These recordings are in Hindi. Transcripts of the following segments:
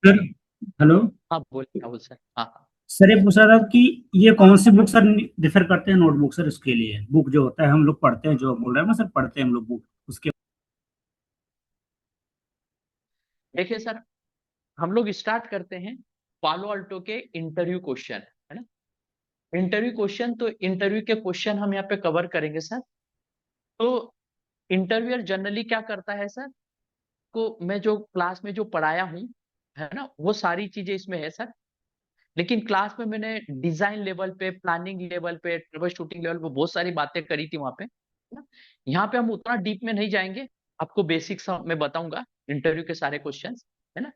Sir, hello. हाँ बोलिए, हाँ बोल सर। हाँ हाँ। सर, ये पूछ रहा था कि ये कौन सी बुक सर रेफर करते हैं, नोटबुक सर, इसके लिए बुक जो होता है हम लोग पढ़ते हैं, जो बोल रहे हैं ना सर, पढ़ते हैं हम लोग बुक उसके। देखिए सर, हम लोग स्टार्ट करते हैं पालो अल्टो के इंटरव्यू क्वेश्चन, है ना। इंटरव्यू क्वेश्चन, तो इंटरव्यू के क्वेश्चन हम यहाँ पे कवर करेंगे सर। तो इंटरव्यूअर जनरली क्या करता है सर, को मैं जो क्लास में जो पढ़ाया हूँ, है ना, वो सारी चीजें इसमें है सर। लेकिन क्लास में मैंने डिजाइन लेवल पे, प्लानिंग लेवल पे, ट्रबल शूटिंग लेवल पे बहुत सारी बातें करी थी वहां पे, है ना। यहाँ पे हम उतना डीप में नहीं जाएंगे, आपको बेसिक्स मैं बताऊंगा इंटरव्यू के सारे क्वेश्चन, है ना।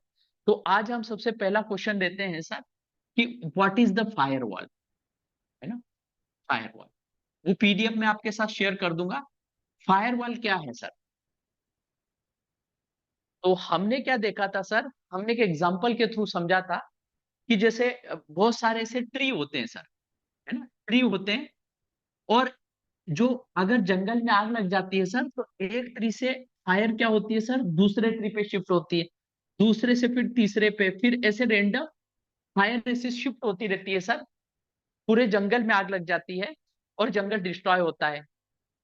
तो आज हम सबसे पहला क्वेश्चन देते हैं सर कि व्हाट इज द फायरवॉल, है ना। फायरवॉल, वो पीडीएफ में आपके साथ शेयर कर दूंगा। फायरवॉल क्या है सर? तो हमने क्या देखा था सर, हमने एक एग्जांपल के थ्रू समझा था कि जैसे बहुत सारे ऐसे ट्री होते हैं सर, है ना, ट्री होते हैं। और जो अगर जंगल में आग लग जाती है सर, तो एक ट्री से फायर क्या होती है सर, दूसरे ट्री पे शिफ्ट होती है, दूसरे से फिर तीसरे पे, फिर ऐसे रेंडम फायर ऐसे शिफ्ट होती रहती है सर। पूरे जंगल में आग लग जाती है और जंगल डिस्ट्रॉय होता है।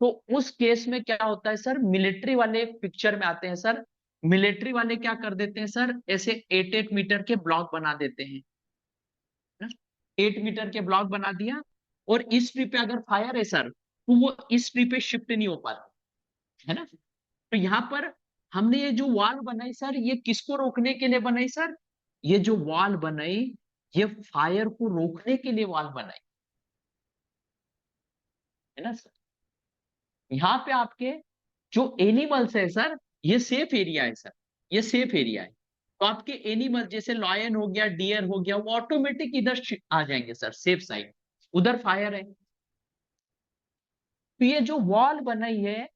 तो उस केस में क्या होता है सर, मिलिट्री वाले पिक्चर में आते हैं सर। मिलिट्री वाले क्या कर देते हैं सर, ऐसे 8-8 मीटर के ब्लॉक बना देते हैं ना। 8 मीटर के ब्लॉक बना दिया, और इस ट्री पे अगर फायर है सर, तो वो इस ट्री पे शिफ्ट नहीं हो पाता, है ना। तो यहाँ पर हमने ये जो वॉल बनाई सर, ये किसको रोकने के लिए बनाई सर? ये जो वॉल बनाई, ये फायर को रोकने के लिए वॉल बनाई, है ना सर। यहाँ पे आपके जो एनिमल्स है सर, ये सेफ एरिया है सर, ये सेफ एरिया है। तो आपके एनिमल जैसे लॉयन हो गया, डियर हो गया, वो ऑटोमेटिक इधर आ जाएंगे सर, सेफ साइड। उधर फायर है, तो ये जो वॉल बनाई है,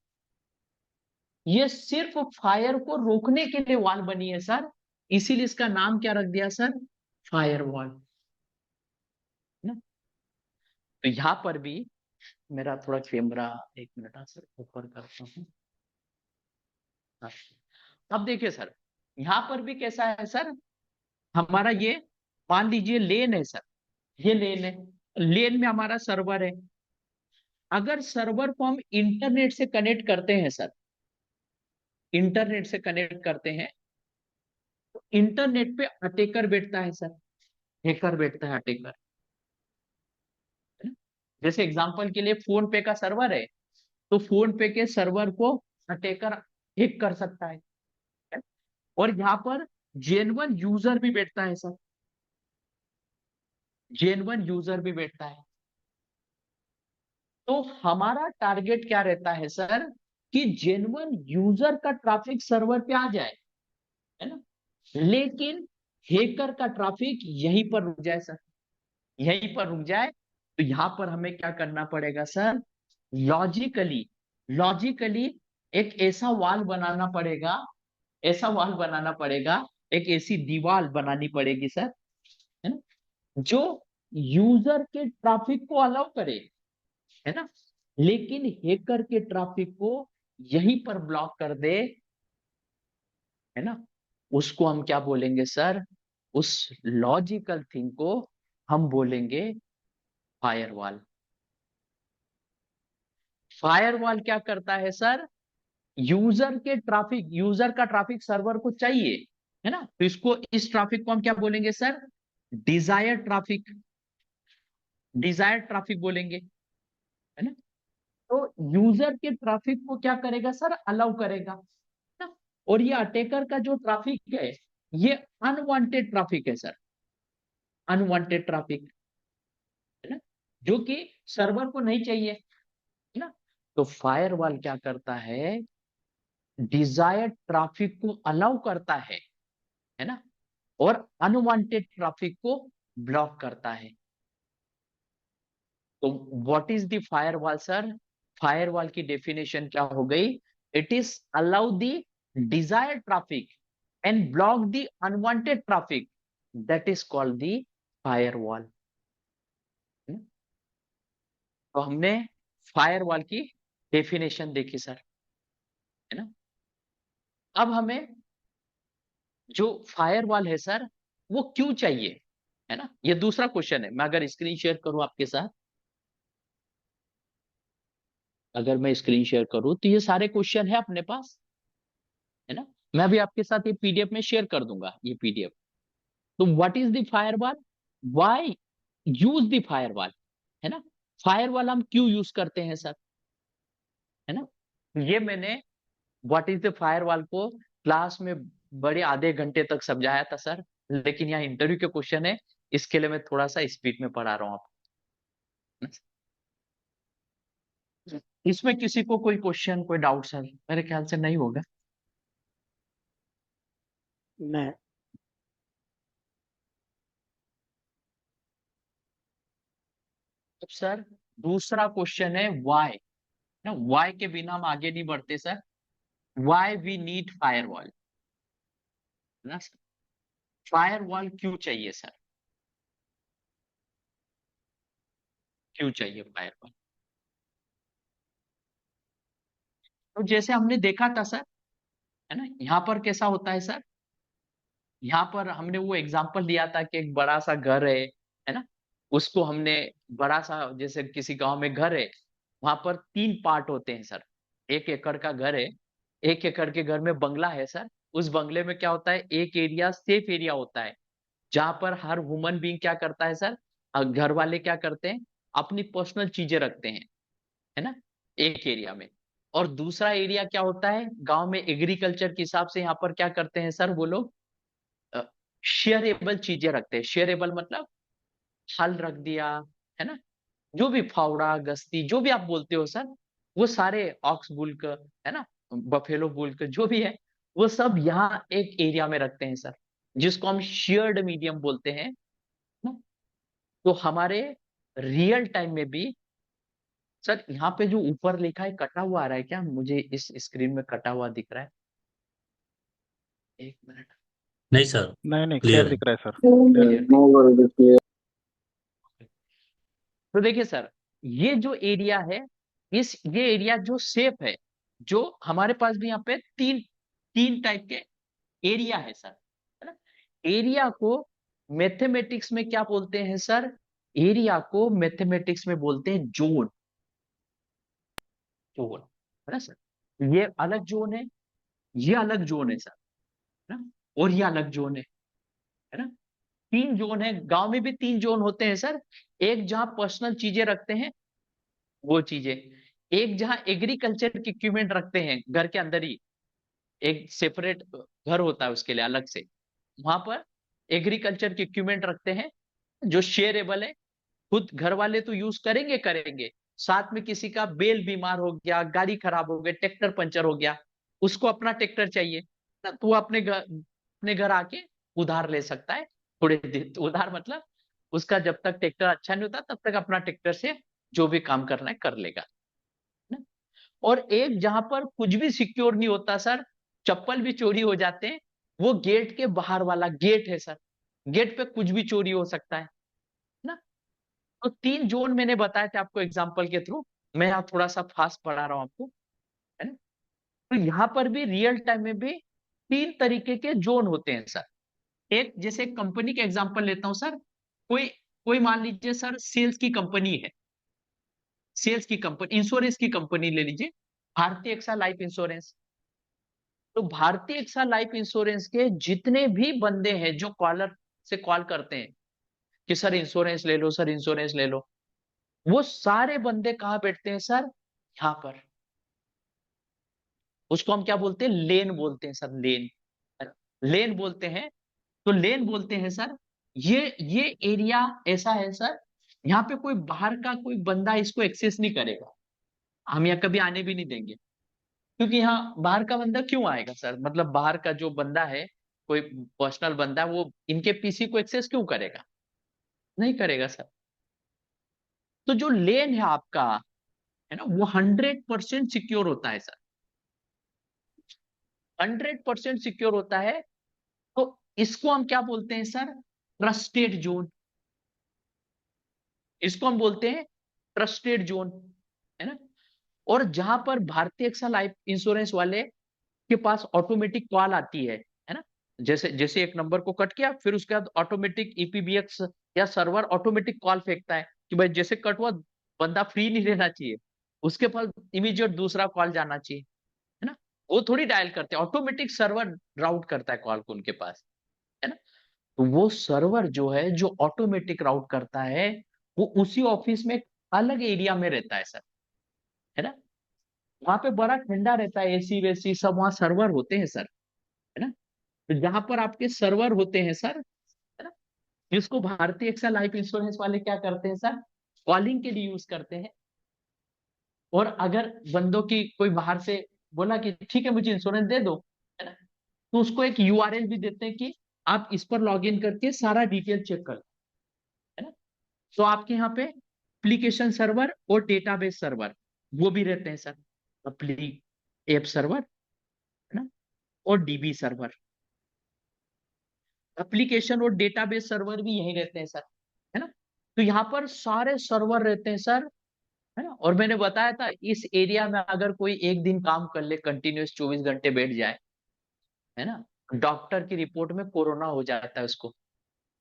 ये सिर्फ फायर को रोकने के लिए वॉल बनी है सर। इसीलिए इसका नाम क्या रख दिया सर, फायर वॉल ना। तो यहां पर भी मेरा थोड़ा कैमरा, एक मिनट सर ऊपर करता हूँ। हाँ। अब देखिए सर, यहां पर भी कैसा है सर, हमारा ये मान लीजिए लेन है सर, ये लेन है। लेन में हमारा सर्वर है। अगर सर्वर को हम इंटरनेट से कनेक्ट करते हैं सर, इंटरनेट से कनेक्ट करते हैं, तो इंटरनेट पे अटैकर बैठता है सर, हैकर बैठता है, अटैकर, है ना। जैसे एग्जांपल के लिए फोन पे का सर्वर है, तो फोन पे के सर्वर को अटैकर हैक कर सकता है। और यहाँ पर जेन्युइन यूजर भी बैठता है सर, जेन्युइन यूजर भी बैठता है। तो हमारा टारगेट क्या रहता है सर, कि जेन्युइन यूजर का ट्रैफिक सर्वर पे आ जाए, है ना। लेकिन हैकर का ट्रैफिक यहीं पर रुक जाए सर, यहीं पर रुक जाए। तो यहां पर हमें क्या करना पड़ेगा सर, लॉजिकली, लॉजिकली एक ऐसा वॉल बनाना पड़ेगा, ऐसा वॉल बनाना पड़ेगा, एक ऐसी दीवार बनानी पड़ेगी सर, है ना, जो यूजर के ट्रैफिक को अलाउ करे, है ना, लेकिन हैकर के ट्रैफिक को यहीं पर ब्लॉक कर दे, है ना। उसको हम क्या बोलेंगे सर, उस लॉजिकल थिंग को हम बोलेंगे फायरवॉल। फायरवॉल क्या करता है सर, यूजर के ट्रैफिक, यूजर का ट्रैफिक सर्वर को चाहिए, है ना, तो इसको, इस ट्रैफिक को हम क्या बोलेंगे sir, desire traffic, desire traffic बोलेंगे, है ना। तो यूजर के ट्रैफिक को क्या करेगा सर, अलाउ करेगा, है ना। और ये अटैकर का जो ट्रैफिक है, ये अनवांटेड ट्रैफिक है सर, अनवांटेड ट्रैफिक, है ना, जो कि सर्वर को नहीं चाहिए, है ना। तो फायरवॉल क्या करता है, डिजायर्ड ट्रैफिक को अलाउ करता है ना, और अनवांटेड ट्रैफिक को ब्लॉक करता है। तो what is the firewall sir? Firewall की डेफिनेशन क्या हो गई, it is allow the desired traffic and block the unwanted traffic, that is called the firewall. तो हमने फायरवॉल की डेफिनेशन देखी सर, है ना। अब हमें जो फायरवॉल है सर वो क्यों चाहिए, है ना, ये दूसरा क्वेश्चन है। मैं अगर स्क्रीन शेयर करूं आपके साथ, अगर मैं स्क्रीन शेयर करूं तो ये सारे क्वेश्चन है अपने पास, है ना। मैं भी आपके साथ ये पीडीएफ में शेयर कर दूंगा, ये पीडीएफ। तो what is the firewall, why use the firewall, है ना, फायरवॉल हम क्यों यूज करते हैं सर, है ना। ये मैंने व्हाट इज द फायरवॉल को क्लास में बड़े आधे घंटे तक समझाया था सर, लेकिन यहाँ इंटरव्यू के क्वेश्चन है, इसके लिए मैं थोड़ा सा स्पीड में पढ़ा रहा हूँ आपको। इसमें किसी को कोई क्वेश्चन, कोई डाउट सर? मेरे ख्याल से नहीं होगा। नहीं। अब सर दूसरा क्वेश्चन है व्हाई, ना व्हाई के बिना हम आगे नहीं बढ़ते sir. Why we need firewall, ना सर, फायरवॉल क्यों चाहिए सर, क्यों चाहिए फायरवॉल? तो जैसे हमने देखा था सर, है ना, यहाँ पर कैसा होता है सर, यहाँ पर हमने वो एग्जांपल दिया था कि एक बड़ा सा घर है ना, उसको हमने बड़ा सा, जैसे किसी गांव में घर है, वहां पर 3 पार्ट होते हैं सर। 1 एकड़ का घर है, 1 एकड़ के घर में बंगला है सर। उस बंगले में क्या होता है, एक एरिया सेफ एरिया होता है, जहां पर हर ह्यूमन बीइंग क्या करता है सर, घर वाले क्या करते हैं, अपनी पर्सनल चीजें रखते हैं, है ना, एक एरिया में। और दूसरा एरिया क्या होता है, गांव में एग्रीकल्चर के हिसाब से यहाँ पर क्या करते हैं सर वो लोग, शेयरेबल चीजें रखते हैं। शेयरेबल मतलब हल रख दिया, है ना, जो भी फावड़ा गश्ती जो भी आप बोलते हो सर, वो सारे ऑक्स बुल्क, है ना, बफेलो बुल्क जो भी है, वो सब यहाँ एक एरिया में रखते हैं सर, जिसको हम शेयर्ड मीडियम बोलते हैं ना। तो हमारे रियल टाइम में भी सर, यहाँ पे जो ऊपर लिखा है कटा हुआ आ रहा है क्या, मुझे इस स्क्रीन में कटा हुआ दिख रहा है, एक मिनट। नहीं सर, नहीं नहीं, क्लियर क्लियर है। दिख रहा है सर। तो देखिए सर, ये जो एरिया है, ये एरिया जो सेफ है, जो हमारे पास भी यहाँ पे तीन तीन टाइप के एरिया है सर, है ना। एरिया को मैथमेटिक्स में क्या बोलते हैं सर, एरिया को मैथमेटिक्स में बोलते हैं जोन, जोन, है ना सर। ये अलग जोन है, ये अलग जोन है सर, है ना, और ये अलग जोन है ना। 3 जोन है, गांव में भी 3 जोन होते हैं सर। एक जहां पर्सनल चीजें रखते हैं, वो चीजें। एक जहां एग्रीकल्चर के इक्विपमेंट रखते हैं, घर के अंदर ही एक सेपरेट घर होता है उसके लिए अलग से, वहां पर एग्रीकल्चर के इक्विपमेंट रखते हैं जो शेयरेबल है। खुद घर वाले तो यूज करेंगे करेंगे, साथ में किसी का बेल बीमार हो गया, गाड़ी खराब हो गई, ट्रैक्टर पंचर हो गया, उसको अपना ट्रैक्टर चाहिए ना, तो वो अपने घर आके उधार ले सकता है थोड़े दिन। तो उधार मतलब उसका जब तक ट्रैक्टर अच्छा नहीं होता तब तक अपना ट्रैक्टर से जो भी काम करना है कर लेगा ना। और एक जहां पर कुछ भी सिक्योर नहीं होता सर, चप्पल भी चोरी हो जाते हैं, वो गेट के बाहर वाला गेट है सर। गेट पे कुछ भी चोरी हो सकता है ना। तो 3 जोन मैंने बताए थे आपको एग्जांपल के थ्रू, मैं यहाँ थोड़ा सा फास्ट पढ़ा रहा हूँ आपको, है ना। तो यहाँ पर भी रियल टाइम में भी 3 तरीके के जोन होते हैं सर। एक जैसे कंपनी का एग्जांपल लेता हूं सर, कोई कोई मान लीजिए सर सेल्स की कंपनी है, सेल्स की कंपनी, इंश्योरेंस की कंपनी ले लीजिए, भारतीय एक्सा लाइफ इंश्योरेंस। तो भारतीय एक्सा लाइफ इंश्योरेंस के जितने भी बंदे हैं जो कॉलर से कॉल करते हैं कि सर इंश्योरेंस ले लो, सर इंश्योरेंस ले लो, वो सारे बंदे कहाँ बैठते हैं सर, यहाँ पर। उसको हम क्या बोलते हैं, लेन बोलते हैं सर, लेन, लेन बोलते हैं। तो लेन बोलते हैं सर, ये एरिया ऐसा है सर, यहाँ पे कोई बाहर का कोई बंदा इसको एक्सेस नहीं करेगा, हम यहाँ कभी आने भी नहीं देंगे। क्योंकि यहाँ बाहर का बंदा क्यों आएगा सर, मतलब बाहर का जो बंदा है, कोई पर्सनल बंदा, वो इनके पीसी को एक्सेस क्यों करेगा, नहीं करेगा सर। तो जो लेन है आपका, है ना, वो 100% सिक्योर होता है सर, 100% सिक्योर होता है। तो इसको हम क्या बोलते हैं सर, ट्रस्टेड जोन, इसको हम बोलते हैं ट्रस्टेड जोन, है ना। और जहां पर भारतीय एक्सा लाइफ इंश्योरेंस वाले के पास ऑटोमेटिक कॉल आती है ना, जैसे जैसे एक नंबर को कट किया, फिर उसके बाद ऑटोमेटिक ईपीबीएक्स या सर्वर ऑटोमेटिक कॉल फेंकता है कि भाई जैसे कट हुआ, बंदा फ्री नहीं रहना चाहिए, उसके पास इमीडिएट दूसरा कॉल जाना चाहिए, है ना। वो थोड़ी डायल करते हैं, ऑटोमेटिक सर्वर राउट करता है कॉल को उनके पास, है ना। तो वो सर्वर जो है, जो ऑटोमेटिक राउट करता है, वो उसी ऑफिस में एक अलग एरिया में रहता है सर, है ना। वहां पे बड़ा ठंडा रहता है, एसी वेसी सब वहां सर्वर होते हैं सर, है ना। तो जहां पर आपके सर्वर होते हैं सर, है ना, जिसको भारतीय एक्सा लाइफ इंश्योरेंस वाले क्या करते हैं सर, कॉलिंग के लिए यूज करते हैं। और अगर बंदों की कोई बाहर से बोला कि ठीक है मुझे इंश्योरेंस दे दो, है ना, तो उसको एक यूआरएल भी देते हैं कि आप इस पर लॉग इन करके सारा डिटेल चेक कर, है ना। तो आपके यहाँ पे एप्लीकेशन सर्वर और डेटाबेस सर्वर वो भी रहते हैं सर, अपली एप सर्वर, है ना, और डीबी सर्वर। एप्लीकेशन और डेटाबेस सर्वर भी यही रहते हैं सर, है ना। तो यहाँ पर सारे सर्वर रहते हैं सर, है ना। और मैंने बताया था इस एरिया में अगर कोई एक दिन काम कर ले, कंटिन्यूस 24 घंटे बैठ जाए, है ना, डॉक्टर की रिपोर्ट में कोरोना हो जाता है उसको,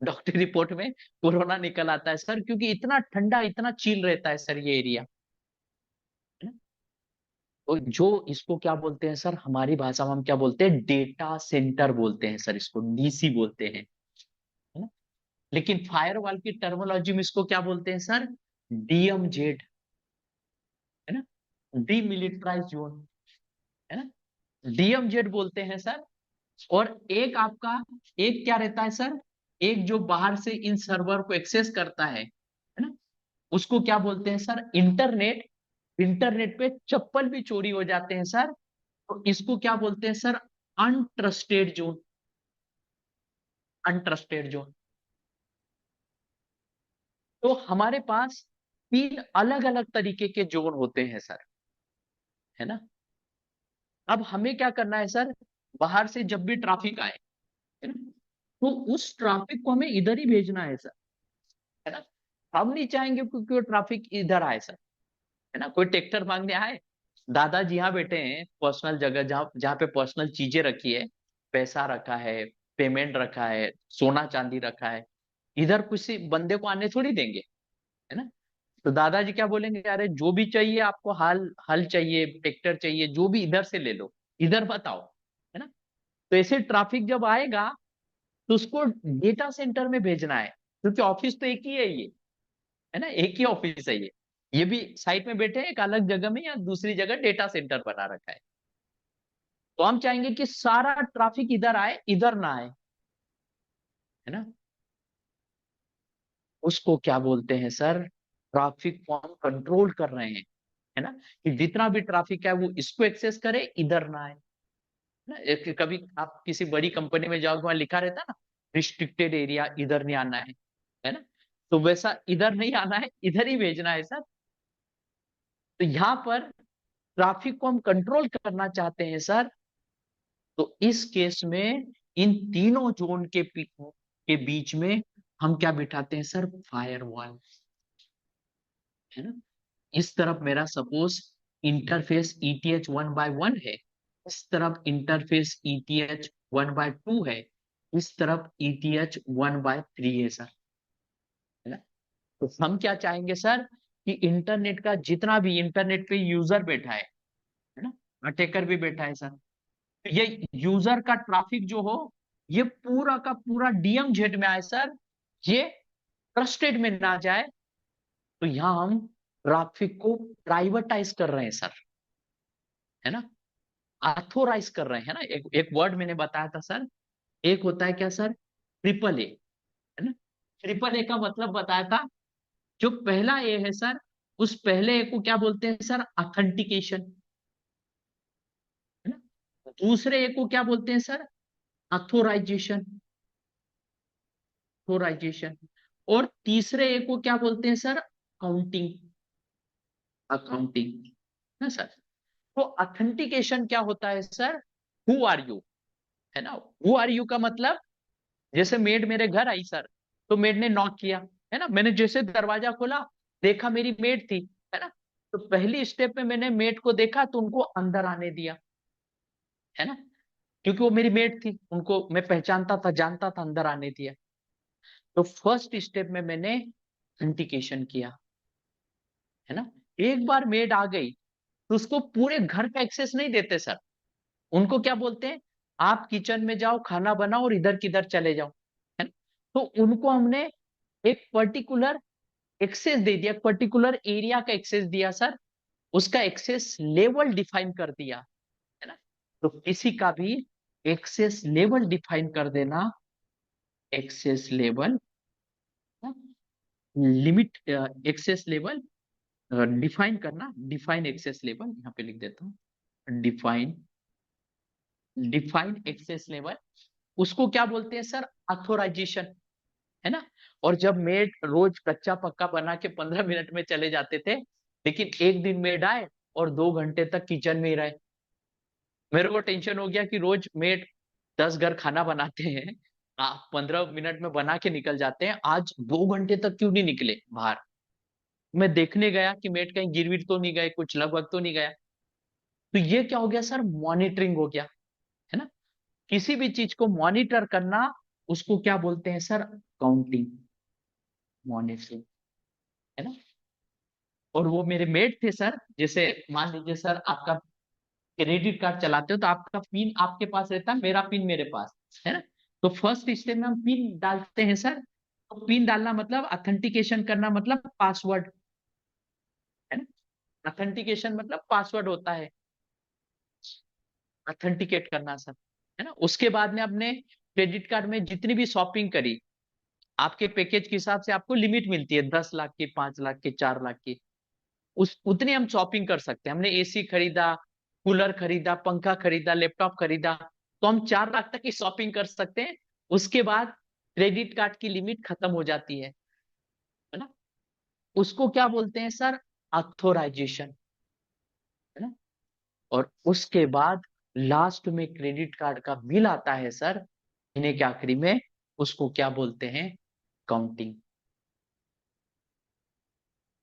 डॉक्टर रिपोर्ट में कोरोना निकल आता है सर, क्योंकि इतना ठंडा इतना चिल रहता है सर ये एरिया, है ना। तो जो इसको क्या बोलते हैं सर, हमारी भाषा में हम क्या बोलते हैं, डेटा सेंटर बोलते हैं सर, इसको डीसी बोलते हैं, है ना। लेकिन फायरवॉल की टर्मिनोलॉजी में इसको क्या बोलते हैं सर, डीएमजेड, है ना, डीमिलिटराइज जोन, है ना, डीएमजेड बोलते हैं सर। और एक आपका, एक क्या रहता है सर, एक जो बाहर से इन सर्वर को एक्सेस करता है ना, उसको क्या बोलते हैं सर, इंटरनेट। इंटरनेट पे चप्पल भी चोरी हो जाते हैं सर, तो इसको क्या बोलते हैं sir, untrusted zone, untrusted zone. तो हमारे पास तीन अलग अलग तरीके के जोन होते हैं सर, है ना। अब हमें क्या करना है सर, बाहर से जब भी ट्रैफिक आए, है ना, तो उस ट्रैफिक को हमें इधर ही भेजना है सर, है ना। हम नहीं चाहेंगे क्योंकि वो ट्रैफिक इधर आए सर, है ना। कोई ट्रैक्टर मांगने आए, दादाजी यहाँ बैठे हैं पर्सनल जगह, जहाँ जहाँ पे पर्सनल चीजें रखी है, पैसा रखा है, पेमेंट रखा है, सोना चांदी रखा है, इधर किसी बंदे को आने थोड़ी देंगे, है ना। तो दादाजी क्या बोलेंगे, अरे जो भी चाहिए आपको, हल हल चाहिए, ट्रैक्टर चाहिए, जो भी इधर से ले लो, इधर बताओ, है ना। तो ऐसे ट्रैफिक जब आएगा, तो उसको डेटा सेंटर में भेजना है, क्योंकि ऑफिस तो एक ही है ना, एक ही ऑफिस है ये भी साइट में बैठे हैं एक अलग जगह में या दूसरी जगह डेटा सेंटर बना रखा है। तो हम चाहेंगे कि सारा ट्रैफिक इधर आए, इधर ना आए, है ना। उसको क्या बोलते हैं सर, ट्रैफिक को हम कंट्रोल कर रहे हैं, है ना, कि जितना भी ट्रैफिक है वो इसको एक्सेस करे, इधर ना आए, है ना। कभी आप किसी बड़ी कंपनी में जाओगे, वहां लिखा रहता है ना, रिस्ट्रिक्टेड एरिया, इधर नहीं आना है ना। तो वैसा इधर नहीं आना है, इधर ही भेजना है सर। तो यहाँ पर ट्रैफिक को हम कंट्रोल करना चाहते हैं सर, तो इस केस में इन तीनों जोन के बीच में हम क्या बिठाते हैं सर, फायरवॉल, है ना। इस तरफ मेरा सपोज इंटरफेस ईटीएच 1/1 है, इस तरफ इंटरफेस ईटीएच 1/2 है, इस तरफ ईटीएच 1/3 है सर, है ना। तो हम क्या चाहेंगे सर, कि इंटरनेट का जितना भी इंटरनेट पे यूजर बैठा है ना, अटैकर भी बैठा है सर, ये यूजर का ट्रैफिक जो हो, ये पूरा का पूरा डीएम जेड में आए सर, ये ट्रस्टेड में ना जाए। तो यहां हम ट्रैफिक को प्राइवेटाइज कर रहे हैं सर, है ना, ऑथोराइज कर रहे हैं ना। एक एक वर्ड मैंने बताया था सर, एक होता है क्या सर, ट्रिपल ए, है ना। ट्रिपल ए का मतलब बताया था, जो पहला ए है सर, उस पहले ए को क्या बोलते हैं सर, ऑथेंटिकेशन, है ना। दूसरे ए को क्या बोलते हैं सर, ऑथोराइजेशन, ऑथोराइजेशन। और तीसरे ए को क्या बोलते हैं सर, काउंटिंग, अकाउंटिंग, ना सर। तो ऑथेंटिकेशन क्या होता है सर, हु आर यू, है ना। हु आर यू का मतलब, जैसे मेड मेरे घर आई सर, तो मेड ने नॉक किया, है ना, मैंने जैसे दरवाजा खोला, देखा मेरी मेड थी, है ना। तो पहली स्टेप में मैंने मेड को देखा तो उनको अंदर आने दिया, है ना। क्योंकि वो मेरी मेट थी, उनको मैं पहचानता था, जानता था, अंदर आने दिया। तो फर्स्ट स्टेप में मैंने ऑथेंटिकेशन किया, है ना। एक बार मेड आ गई तो उसको पूरे घर का एक्सेस नहीं देते सर। उनको क्या बोलते हैं, आप किचन में जाओ, खाना बनाओ और इधर किधर चले जाओ, है ना। तो उनको हमने एक पर्टिकुलर एक्सेस दे दिया, पर्टिकुलर एरिया का एक्सेस दिया सर, उसका एक्सेस लेवल डिफाइन कर दिया, है ना। तो किसी का भी एक्सेस लेवल डिफाइन कर देना, access level, limit, access level define करना, डिफाइन एक्सेस लेवल, यहाँ पे लिख देता हूँ, डिफाइन, डिफाइन एक्सेस लेवल, उसको क्या बोलते हैं सर, ऑथोराइजेशन, है ना। और जब मेड रोज कच्चा पक्का बना के 15 मिनट में चले जाते थे, लेकिन एक दिन मेड आए और 2 घंटे तक किचन में ही रहे, मेरे को टेंशन हो गया कि रोज मेड 10 घर खाना बनाते हैं, 15 मिनट में बना के निकल जाते हैं, आज 2 घंटे तक क्यों नहीं निकले बाहर। मैं देखने गया कि मेड कहीं गिर विर तो नहीं गए, कुछ लगभग तो नहीं गया। तो ये क्या हो गया सर, मॉनिटरिंग हो गया, है ना। किसी भी चीज को मॉनिटर करना, उसको क्या बोलते हैं सर, काउंटिंग, मॉनिटरिंग, है ना। और वो मेरे मेट थे सर, जैसे मान लीजिए सर आपका क्रेडिट कार्ड चलाते हो तो आपका पिन आपके पास रहता है, मेरा पिन मेरे पास, है ना। तो फर्स्ट स्टेप में हम पिन डालते हैं सर। तो पिन डालना मतलब ऑथेंटिकेशन करना, मतलब पासवर्ड, है ना। ऑथेंटिकेशन मतलब पासवर्ड होता है, ऑथेंटिकेट करना सर, है ना। उसके बाद में आपने क्रेडिट कार्ड में जितनी भी शॉपिंग करी, आपके पैकेज के हिसाब से आपको लिमिट मिलती है, 10 लाख की, 5 लाख की, 4 लाख की, उस उतनी हम शॉपिंग कर सकते हैं। हमने एसी खरीदा, कूलर खरीदा, पंखा खरीदा, लैपटॉप खरीदा, तो हम 4 लाख तक की शॉपिंग कर सकते हैं। उसके बाद क्रेडिट कार्ड की लिमिट खत्म हो जाती है ना। उसको क्या बोलते हैं सर, ऑथोराइजेशन, है ना। और उसके बाद लास्ट में क्रेडिट कार्ड का बिल आता है सर, महीने के आखिरी में, उसको क्या बोलते हैं, काउंटिंग।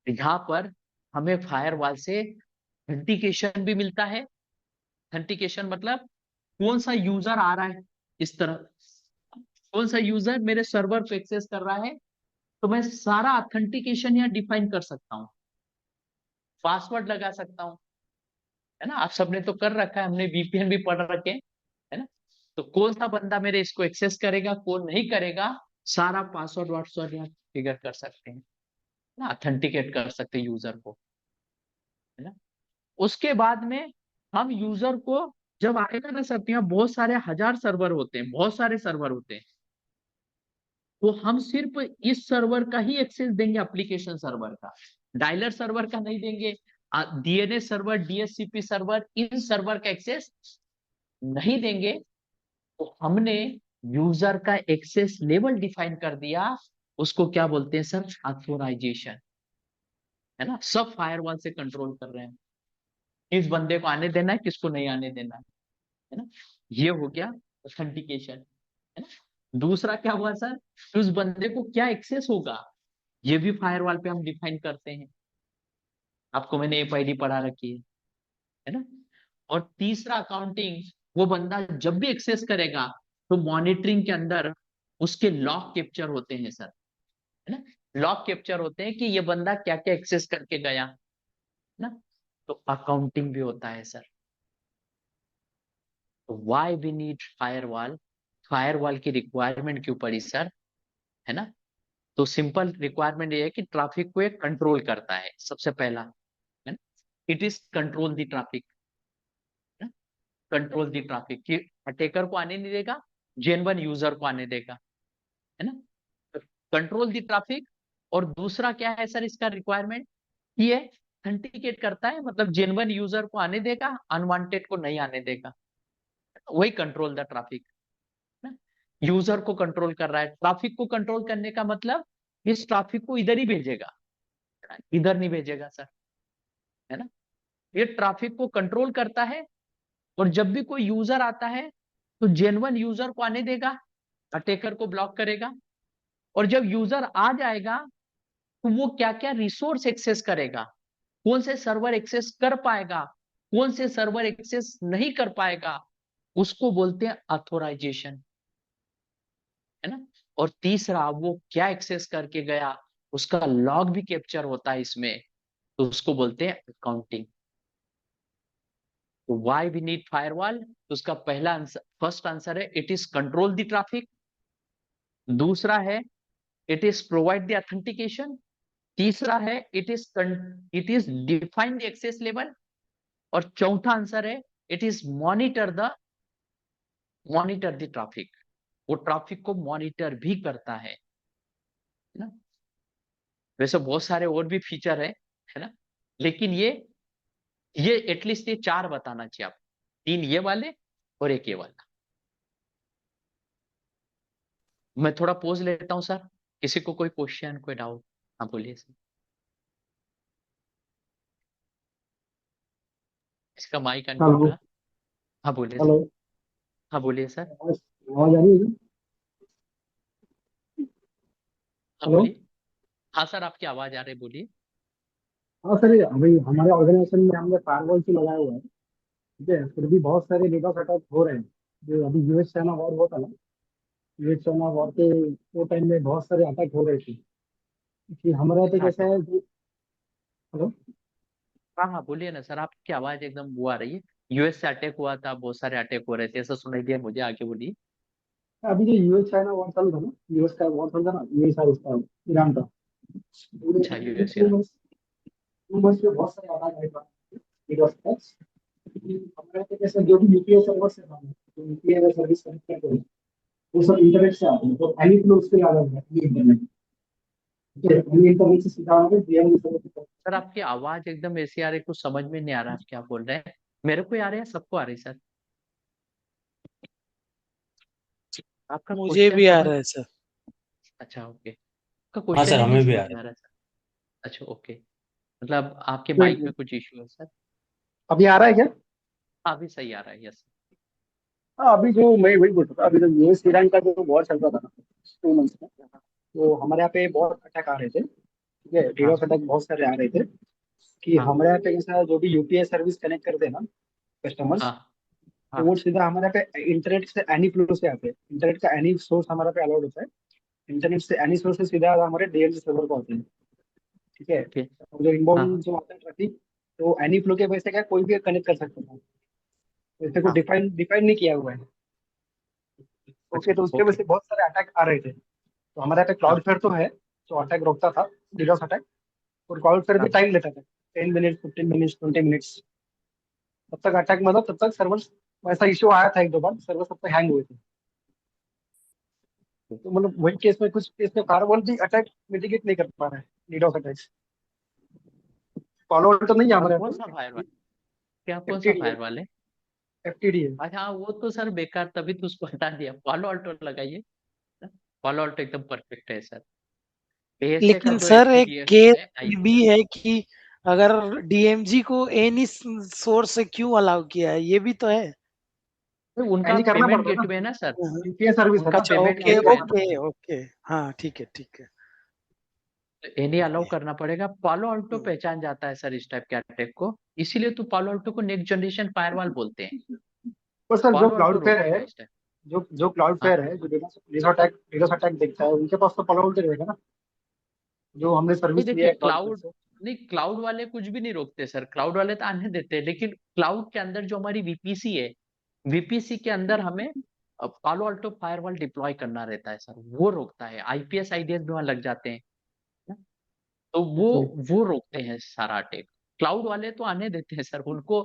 यहाँ पर हमें फायरवॉल से ऑथेंटिकेशन भी मिलता है। ऑथेंटिकेशन मतलब कौन सा यूजर आ रहा है, इस तरह कौन सा यूजर मेरे सर्वर पे एक्सेस कर रहा है, तो मैं सारा ऑथेंटिकेशन यहाँ डिफाइन कर सकता हूँ, पासवर्ड लगा सकता हूँ, है ना। आप सबने तो कर रखा है, हमने वीपीएन भी पढ़ रखे हैं, है ना। तो कौन सा बंदा मेरे इसको एक्सेस करेगा, कौन नहीं करेगा, सारा पासवर्ड वासवर्ड यहाँ फिगर कर सकते हैं ना, ऑथेंटिकेट कर सकते हैं यूजर को, है ना। उसके बाद में हम यूजर को जब आएगा ना सर, यहाँ बहुत सारे हजार सर्वर होते हैं, बहुत सारे सर्वर होते हैं, तो हम सिर्फ इस सर्वर का ही एक्सेस देंगे, एप्लीकेशन सर्वर का, डायलर सर्वर का नहीं देंगे, डीएनएस सर्वर, डीएचसीपी सर्वर, इन सर्वर का एक्सेस नहीं देंगे। तो हमने यूजर का एक्सेस लेवल डिफाइन कर दिया, उसको क्या बोलते हैं सर, ऑथोराइजेशन, है ना। सब फायरवॉल से कंट्रोल कर रहे हैं, किस बंदे को आने देना है, किसको नहीं आने देना है ना। ये हो गया ऑथेंटिकेशन, है ना। दूसरा क्या हुआ सर, उस बंदे को क्या एक्सेस होगा, ये भी फायरवॉल पे हम डिफाइन करते हैं। आपको मैंने एपआईडी पढ़ा रखी है ना। और तीसरा अकाउंटिंग, वो बंदा जब भी एक्सेस करेगा तो मॉनिटरिंग के अंदर उसके लॉग कैप्चर होते हैं सर, है ना। लॉग कैप्चर होते हैं कि ये बंदा क्या क्या एक्सेस करके गया, है ना। तो अकाउंटिंग भी होता है सर। तो why we need firewall, firewall की रिक्वायरमेंट क्यों पड़ी सर, है ना। तो सिंपल रिक्वायरमेंट ये है कि ट्रैफिक को एक कंट्रोल करता है, सबसे पहला, है ना। It is control the traffic, control the traffic, कि अटैकर को आने नहीं देगा, जेन्युइन यूजर को आने देगा, है ना। Control the traffic. और दूसरा क्या है सर इसका रिक्वायरमेंट, ये ऑथेंटिकेट करता है, मतलब जेन्युइन यूजर को आने देगा, अनवांटेड को नहीं आने देगा, वही कंट्रोल द ट्रैफिक, ना। यूजर को कंट्रोल कर रहा है, ट्रैफिक को कंट्रोल करने का मतलब इस ट्रैफिक को इधर ही भेजेगा, इधर नहीं भेजेगा सर, है ना। ये ट्रैफिक को कंट्रोल करता है। और जब भी कोई यूजर आता है तो जेन्युइन यूजर को आने देगा, अटैकर को ब्लॉक करेगा। और जब यूजर आ जाएगा तो वो क्या क्या रिसोर्स एक्सेस करेगा, कौन से सर्वर एक्सेस कर पाएगा, कौन से सर्वर एक्सेस नहीं कर पाएगा, उसको बोलते हैं ऑथोराइजेशन, है ना। और तीसरा, वो क्या एक्सेस करके गया उसका लॉग भी कैप्चर होता है इसमें, तो उसको बोलते हैं अकाउंटिंग। तो व्हाई वी नीड फायरवॉल, तो उसका पहला आंसर, फर्स्ट आंसर है it is control the traffic. दूसरा है it is provide the authentication. तीसरा है it is define the access level. और चौथा आंसर है it is monitor the traffic, वो ट्रैफिक को मॉनिटर भी करता है ना। वैसे बहुत सारे और भी फीचर है ना, लेकिन ये एटलीस्ट ये चार बताना चाहिए आप, तीन ये वाले और एक ये वाला। मैं थोड़ा पोज लेता हूं सर, किसी को कोई क्वेश्चन कोई डाउट। हाँ बोलिए सर। इसका माइक अनम्यूट हेलो। है। हाँ बोलिए सर। हेलो। हाँ बोलिए सर। आवाज आवाज आ रही है क्या? हाँ हेलो। बोलिए। हाँ सर, आपकी आवाज आ रही है, बोलिए। हाँ सर, ये अभी हमारे ऑर्गेनाइजेशन में हमने फायरवॉल से लगाया हुआ है। ठीक है, फिर भी बहुत सारे डेटा अटैक हो रहे हैं। जो अभी यूएस चाइना वॉर हुआ था ना, यूएस चाइना वॉर के वो टाइम में बहुत सारे अटैक हो रहे थे। कि हमारे यहाँ पे कैसा अटैक। है कि हेलो। हाँ हाँ बोलिए ना सर, आपकी आवाज एकदम वो आ रही है। यूएस से अटैक हुआ था, बहुत सारे अटैक हो रहे थे ऐसा सुनाई दिया मुझे, आगे बोलिए। अभी जो यूएस चाइना वॉर चालू था ना, यूएस का वॉर चल था ना, यूएस और उसका ईरान का, पूरे अच्छा, यूएस टू मंथ्स, 2 मंथs में बहुत सारे अटैक आए थे। DDoS attacks। हमारे यहाँ पे कैसे जो भी यूपीएस सर्वर से था, जो यूपीएस सर्विस कनेक्ट करते हैं, वो सब इंटरनेट से आते हैं, तो एनी फ्लो उस पे आ रहा है, ये इंटरनेट। ठीक है, एनी इंटरनेट से सीधा आगे डीएम सर्वर। सर आपकी आवाज एकदम ऐसी आ रही, कुछ समझ में नहीं आ रहा आप क्या बोल रहे हैं। मेरे को आ रही है, सबको आ रही है सर। आपका मुझे क्वेश्चन भी आ समझ। रहा है सर। अच्छा ओके, आपका हाँ क्वेश्चन सर, ही नहीं हमें भी समझ आ में रहा आ रहा है सर। अच्छा ओके, मतलब आपके माइक वेट, में कुछ इश्यू है सर। अभी आ रहा है क्या? हाँ, अभी सही आ रहा है, यस। हाँ, अभी जो मैं वही बोल रहा था, अभी जो यूएस ईरान का जो वॉर चल रहा था ना, 2 मंथ्स में, तो हमारे यहाँ पे बहुत अटैक आ रहे थे। ठीक है, हाँ डीडोस अटैक बहुत सारे आ रहे थे। कि हाँ हमारे यहाँ पे कैसा, जो भी यूपीएस सर्विस कनेक्ट करते हैं ना कस्टमर्स, हाँ तो हाँ। वो सीधा हमारे यहाँ पे इंटरनेट से एनी फ्लो से आते हैं। इंटरनेट का एनी सोर्स हमारे पे अलाउड होता है। इंटरनेट से एनी सोर्स से सीधा हमारे डीएमसी सर्वर को आते हैं। ठीक है, ओके। तो जो हाँ इनबाउंड हाँ जो आता है ट्रैफिक, तो एनी फ्लो के वजह से क्या कोई भी कनेक्ट कर सकता है। जैसे को हाँ। डिफाइन डिफाइन नहीं किया हुआ है। ओके, अच्छा तो उसके वजह ओके। से बहुत सारे अटैक आ रहे थे। तो हमारे यहाँ पे क्लाउड हाँ फेयर तो है, जो अटैक रोकता था, डीडोस अटैक। और क्लाउड फेयर भी हाँ। टाइम लेता था, 10 मिनट, 15 मिनट, 20 मिनट्स। तब तक अटैक, मतलब तब तक सर्वर, ऐसा इश्यू आया था 1-2 बार, सर्वर तब तक हैंग हुए थे। तो मतलब वही केस में, कुछ केस में फायरवॉल भी अटैक मिटिगेट नहीं कर पा रहा है, डीडोस अटैक्स। फॉलो तो नहीं है और हमारे कौन यहाँ सा फायरवॉल, क्या पे। कौन सा एफटीडीए। फायरवॉल है। एफटीडीए। अच्छा हाँ, वो तो सर बेकार, तभी तो उसको हटा दिया, पालो अल्टो लगाइए। पालो अल्टो एकदम परफेक्ट है सर। एएसए का लेकिन जो सर एक एफटीडीएस केस है ये भी आईपीएस। है कि अगर डीएमजी को एनी सोर्स से क्यों अलाउ किया है, ये भी तो है। तो उनका पहले करना पेमेंट पड़ता है ना, गेटवे है ना सर। हाँ। यूपीएस सर्विस है उनका ना, अच्छा, पेमेंट ओके वही गेटवे है करना ना। ओके पड़ता ओके। हाँ ठीक है ठीक है। तो इन्हें अलाउ करना पड़ेगा, पालो अल्टो हम्म। पहचान जाता है सर इस टाइप के अटैक को। इसीलिए तो पालो अल्टो को नेक्स्ट जनरेशन फायरवॉल बोलते हैं। है। और सर जो पालो अल्टो क्लाउड फेयर रोकेगा है, इस टाइप। जो क्लाउड हाँ। फेयर है, जो डेटा अटैक देखता है, उनके पास तो फॉलो रहेगा ना, जो हमने नहीं सर्विस लिया देखिए, है क्लाउड फेयर क्लाउड, से। नहीं क्लाउड वाले कुछ भी नहीं रोकते सर, क्लाउड वाले तो आने देते हैं, लेकिन क्लाउड के अंदर जो हमारी वीपीसी है, वीपीसी के अंदर हमें पालो अल्टो फायरवॉल डिप्लॉय करना रहता है सर, वो रोकता है, आईपीएस आईडीएस भी वहां लग जाते हैं ना। तो वो ओके। वो रोकते हैं सारा अटैक। क्लाउड वाले तो आने देते हैं सर, उनको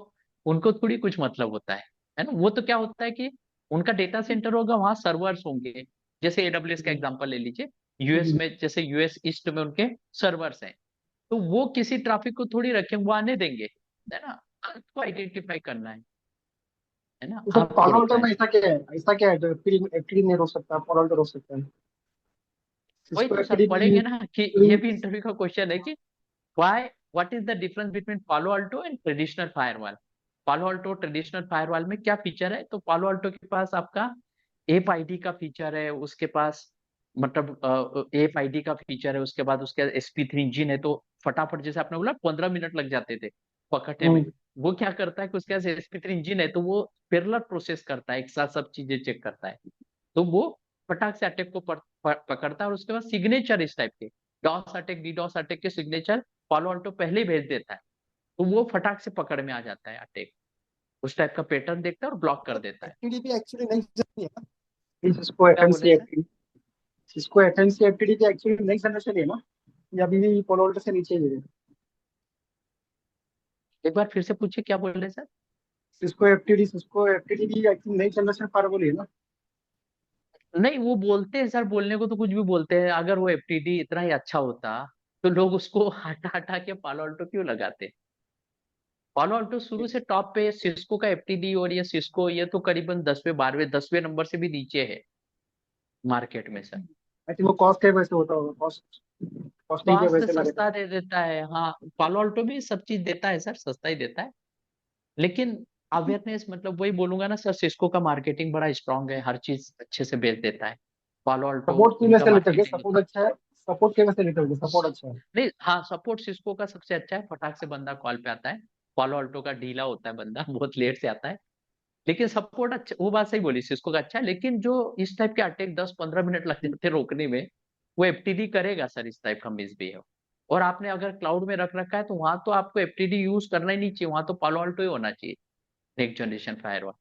उनको थोड़ी कुछ मतलब होता है ना। वो तो क्या होता है कि उनका डेटा सेंटर होगा, वहां सर्वर्स होंगे। जैसे एडब्ल्यूएस का एग्जांपल ले लीजिए, यूएस में जैसे यूएस ईस्ट में उनके सर्वर्स हैं, तो वो किसी ट्रैफिक को थोड़ी रखें, वो आने देंगे, है ना। आपको आइडेंटिफाई करना है ना, तो सर आपको फॉलो रोकना में है। ऐसा क्या है जो एफटीडी नहीं रोक सकता, फॉलो रोक सकता है? वही इसको तो सर एफटीडी। पढ़ेंगे ना, कि ये भी इंटरव्यू का क्वेश्चन है कि why, what is the difference between Palo Alto and traditional firewall। Palo Alto traditional firewall में क्या फीचर है, तो Palo Alto के पास आपका एप आईडी का फीचर है, उसके पास मतलब एप आईडी का फीचर है, उसके बाद उसके SP3 इंजिन है, तो फटाफट जैसे आपने बोला 15 मिनट लग जाते थे पकड़ने में, वो क्या करता है कि उसके पास SP3 इंजन है, तो वो पैरेलल प्रोसेस करता है, एक साथ सब चीजें चेक करता है। तो वो फटाक से अटैक को पकड़ता है, और उसके बाद सिग्नेचर इस टाइप के डॉस अटैक, डीडॉस अटैक के सिग्नेचर पालो अल्टो पहले ही भेज देता है। तो वो फटाक से पकड़ में आ जाता है अटैक, उस टाइप का पैटर्न देखता है और ब्लॉक कर देता है। एफटीडी भी एक्चुअली नहीं चलती है ना, जिसको क्या बोले एफएमसी सर? एफटीडी, जिसको एफएमसी एफटीडी भी एक्चुअली नहीं चलना चाहिए ना, या अभी भी पोलोल्ट से नीचे ही है। एक बार फिर से पूछिए, क्या बोल रहे सर? सिस्को एफटीडी भी एक्चुअली नहीं चलना चाहिए, फायरवॉल ही है ना। नहीं, वो बोलते हैं सर, बोलने को तो कुछ भी बोलते हैं। अगर वो FTD इतना ही अच्छा होता तो लोग उसको हटा हटा के पालो अल्टो क्यों लगाते? पालो अल्टो शुरू से टॉप पे है, सिस्को का FTD, और ये सिस्को ये तो करीबन 10वें 12वें 10वें नंबर से भी नीचे है मार्केट में सर। आई थिंक वो कॉस्ट के वजह से होता होगा, कॉस्टिंग के वजह कॉस्ट से लगे थे। सस्ता दे देता है, हाँ। पालो अल्टो भी सब चीज देता है सर, सस्ता ही देता है। लेकिन अवेयरनेस, मतलब वही बोलूंगा ना सर, सिस्को का मार्केटिंग बड़ा स्ट्रांग है, हर चीज अच्छे से बेच देता है। पालो अल्टो सपोर्ट की वजह उनका से लेते होगे, मार्केटिंग सपोर्ट अच्छा है, सपोर्ट की वजह से लेते होगे, सपोर्ट अच्छा है। नहीं, हाँ, सपोर्ट सिस्को का सबसे अच्छा है, फटाक से बंदा कॉल पे आता है। पालो अल्टो का ढीला होता है बंदा, बहुत लेट से आता है। लेकिन सपोर्ट अच्छा, वो बात सही बोली, सिस्को का अच्छा है। लेकिन जो इस टाइप के अटैक 10-15 मिनट लग जाते हैं रोकने में, वो FTD करेगा सर इस टाइप का मिसबिहेव। और आपने अगर क्लाउड में रख रखा है तो वहां तो आपको FTD यूज करना ही नहीं चाहिए, वहां तो पालो अल्टो ही होना चाहिए, नेक्स्ट जनरेशन फायरवॉल।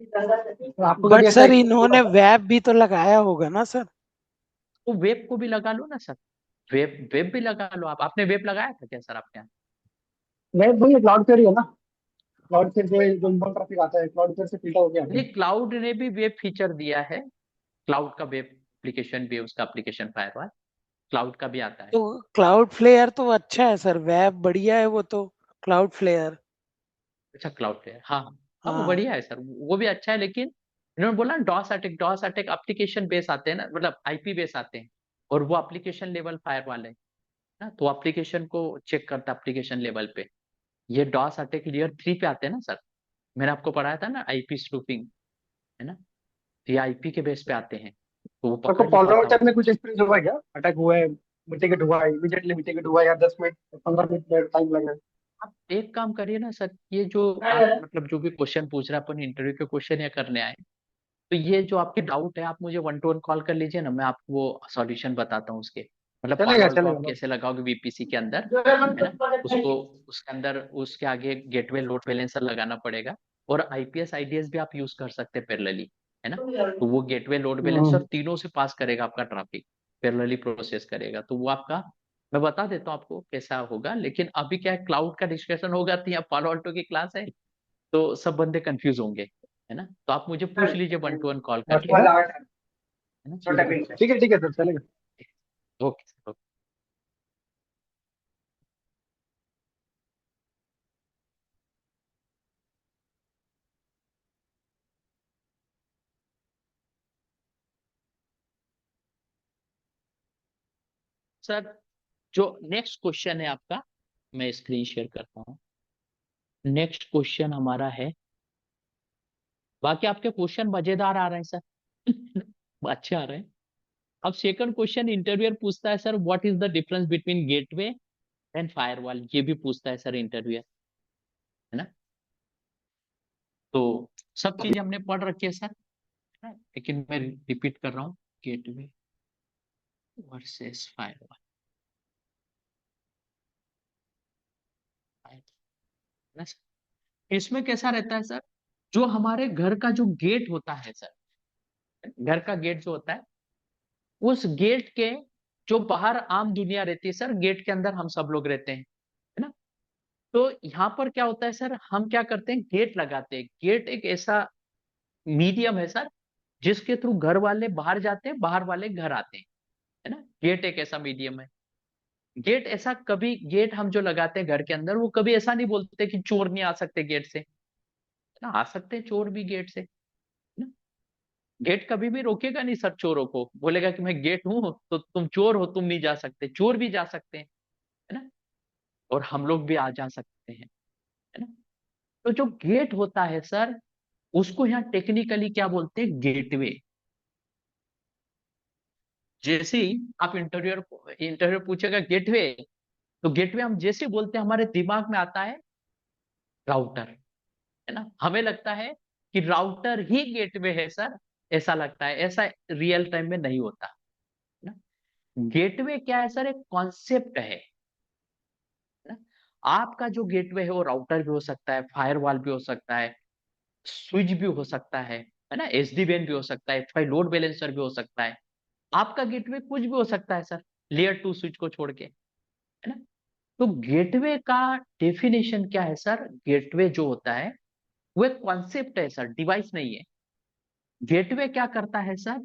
तो आपको कभी बट ऐसा सर एक्सपीरियंस हुआ इन्होंने था? वेब भी तो लगाया होगा ना सर। तो वेब को भी लगा लो ना सर, वेब वेब भी लगा लो आप। आपने वेब लगाया था क्या सर आपके यहाँ? नहीं भाई, क्लाउड पे ही है ना, क्लाउड पे जो इनबाउंड ट्रैफिक आता है क्लाउड पे से फिल्टर होके आता नहीं, है। क्लाउड ने भी वेब फीचर दिया है, क्लाउड का वेब एप्लीकेशन भी है, उसका एप्लीकेशन फायरवॉल क्लाउड का भी आता है। तो क्लाउड फ्लेयर तो अच्छा है सर, वेब बढ़िया है वो तो। Cloud flare. अच्छा, क्लाउड पे है, हाँ हाँ। हाँ, वो हाँ। बढ़िया है सर, वो भी अच्छा है। लेकिन इन्होंने बोला डॉस अटैक एप्लीकेशन बेस आते हैं ना, मतलब IP बेस आते हैं, और वो एप्लीकेशन लेवल फायरवॉल है ना, तो एप्लीकेशन को चेक करता है एप्लीकेशन लेवल पे। ये डॉस अटैक Layer 3 पे आते हैं ना सर, मैंने आपको पढ़ाया था ना IP स्पूफिंग, है ना, तो ये IP के बेस पे आते हैं, तो वो आपको पकड़ नहीं पॉलो पाता अटैक में उसको। कुछ एक्सपीरियंस हुआ है क्या? अटैक हुआ है, मिटिगेट हुआ है, इमीडिएटली मिटिगेट हुआ है, या 10 मिनट 15 मिनट टाइम लगा है? आप एक काम करिए ना सर, ये जो आप मतलब जो भी क्वेश्चन पूछ रहे हैं, अपन इंटरव्यू के क्वेश्चन या करने आए, तो ये जो आपके डाउट है, आप मुझे 1 to 1 कॉल कर लीजिए ना, मैं आपको वो सॉल्यूशन बताता हूँ उसके। मतलब पालो चलेगा अल्टो चलेगा आप नो। कैसे लगाओगे VPC के अंदर, है ना, उसको उसके अंदर उसके आगे गेटवे लोड बैलेंसर लगाना पड़ेगा, और IPS IDS भी आप यूज कर सकते हैं पैरेलली, है ना। तो वो गेटवे लोड बैलेंसर तीनों से पास करेगा आपका ट्रैफिक, पैरेलली प्रोसेस करेगा, तो वो आपका, मैं बता देता हूँ आपको कैसा होगा। लेकिन अभी क्या है, क्लाउड का डिस्कशन होगा तो यहाँ पालो अल्टो की क्लास है, तो सब बंदे कंफ्यूज होंगे, है ना। तो आप मुझे पूछ लीजिए 1 to 1 कॉल करके, है ना। ठीक है सर, चलेगा। ओके। सर, जो नेक्स्ट क्वेश्चन है आपका, मैं स्क्रीन शेयर करता हूँ। नेक्स्ट क्वेश्चन हमारा है, बाकी आपके क्वेश्चन मजेदार आ रहे हैं सर, अच्छे आ रहे हैं। अब सेकंड क्वेश्चन इंटरव्यूअर पूछता है sir, what is the difference between gateway and firewall, ये भी पूछता है सर इंटरव्यूअर, है ना। तो सब चीज हमने पढ़ रखी है सर, है ना? लेकिन मैं रिपीट कर रहा हूँ, गेटवे वर्सेस फायरवॉल, है ना। इसमें कैसा रहता है सर, जो हमारे घर का जो गेट होता है सर, घर का गेट जो होता है, उस गेट के जो बाहर आम दुनिया रहती है सर, गेट के अंदर हम सब लोग रहते हैं, है ना। तो यहाँ पर क्या होता है सर, हम क्या करते हैं, गेट लगाते हैं। गेट एक ऐसा मीडियम है सर, जिसके थ्रू घर वाले बाहर जाते हैं, बाहर वाले घर आते हैं, है ना। गेट एक ऐसा मीडियम है। गेट ऐसा, कभी गेट हम जो लगाते हैं घर के अंदर, वो कभी ऐसा नहीं बोलते कि चोर नहीं आ सकते गेट से, है ना। आ सकते हैं चोर भी गेट से, है ना। गेट कभी भी रोकेगा नहीं सर चोरों को, बोलेगा कि मैं गेट हूं तो तुम चोर हो, तुम नहीं जा सकते। चोर भी जा सकते हैं, है ना, और हम लोग भी आ जा सकते हैं, है ना। तो जो गेट होता है सर, उसको यहाँ टेक्निकली क्या बोलते हैं, गेटवे। जैसे ही आप इंटरव्यूअर पूछेगा गेटवे, तो गेटवे हम जैसे बोलते हैं, हमारे दिमाग में आता है राउटर, है ना। हमें लगता है कि राउटर ही गेटवे है सर, ऐसा लगता है, ऐसा रियल टाइम में नहीं होता, है ना। गेटवे क्या है सर, एक कॉन्सेप्ट है ना। आपका जो गेटवे है वो राउटर भी हो सकता है, फायरवॉल भी हो सकता है, स्विच भी हो सकता है ना, एसडी-वैन भी हो सकता है, F5 लोड बैलेंसर भी हो सकता है। आपका गेटवे कुछ भी हो सकता है सर, लेयर 2 स्विच को छोड़ के, है ना। तो गेटवे का डेफिनेशन क्या है सर? गेटवे जो होता है वो एक कॉन्सेप्ट है सर, डिवाइस नहीं है। गेटवे क्या करता है सर?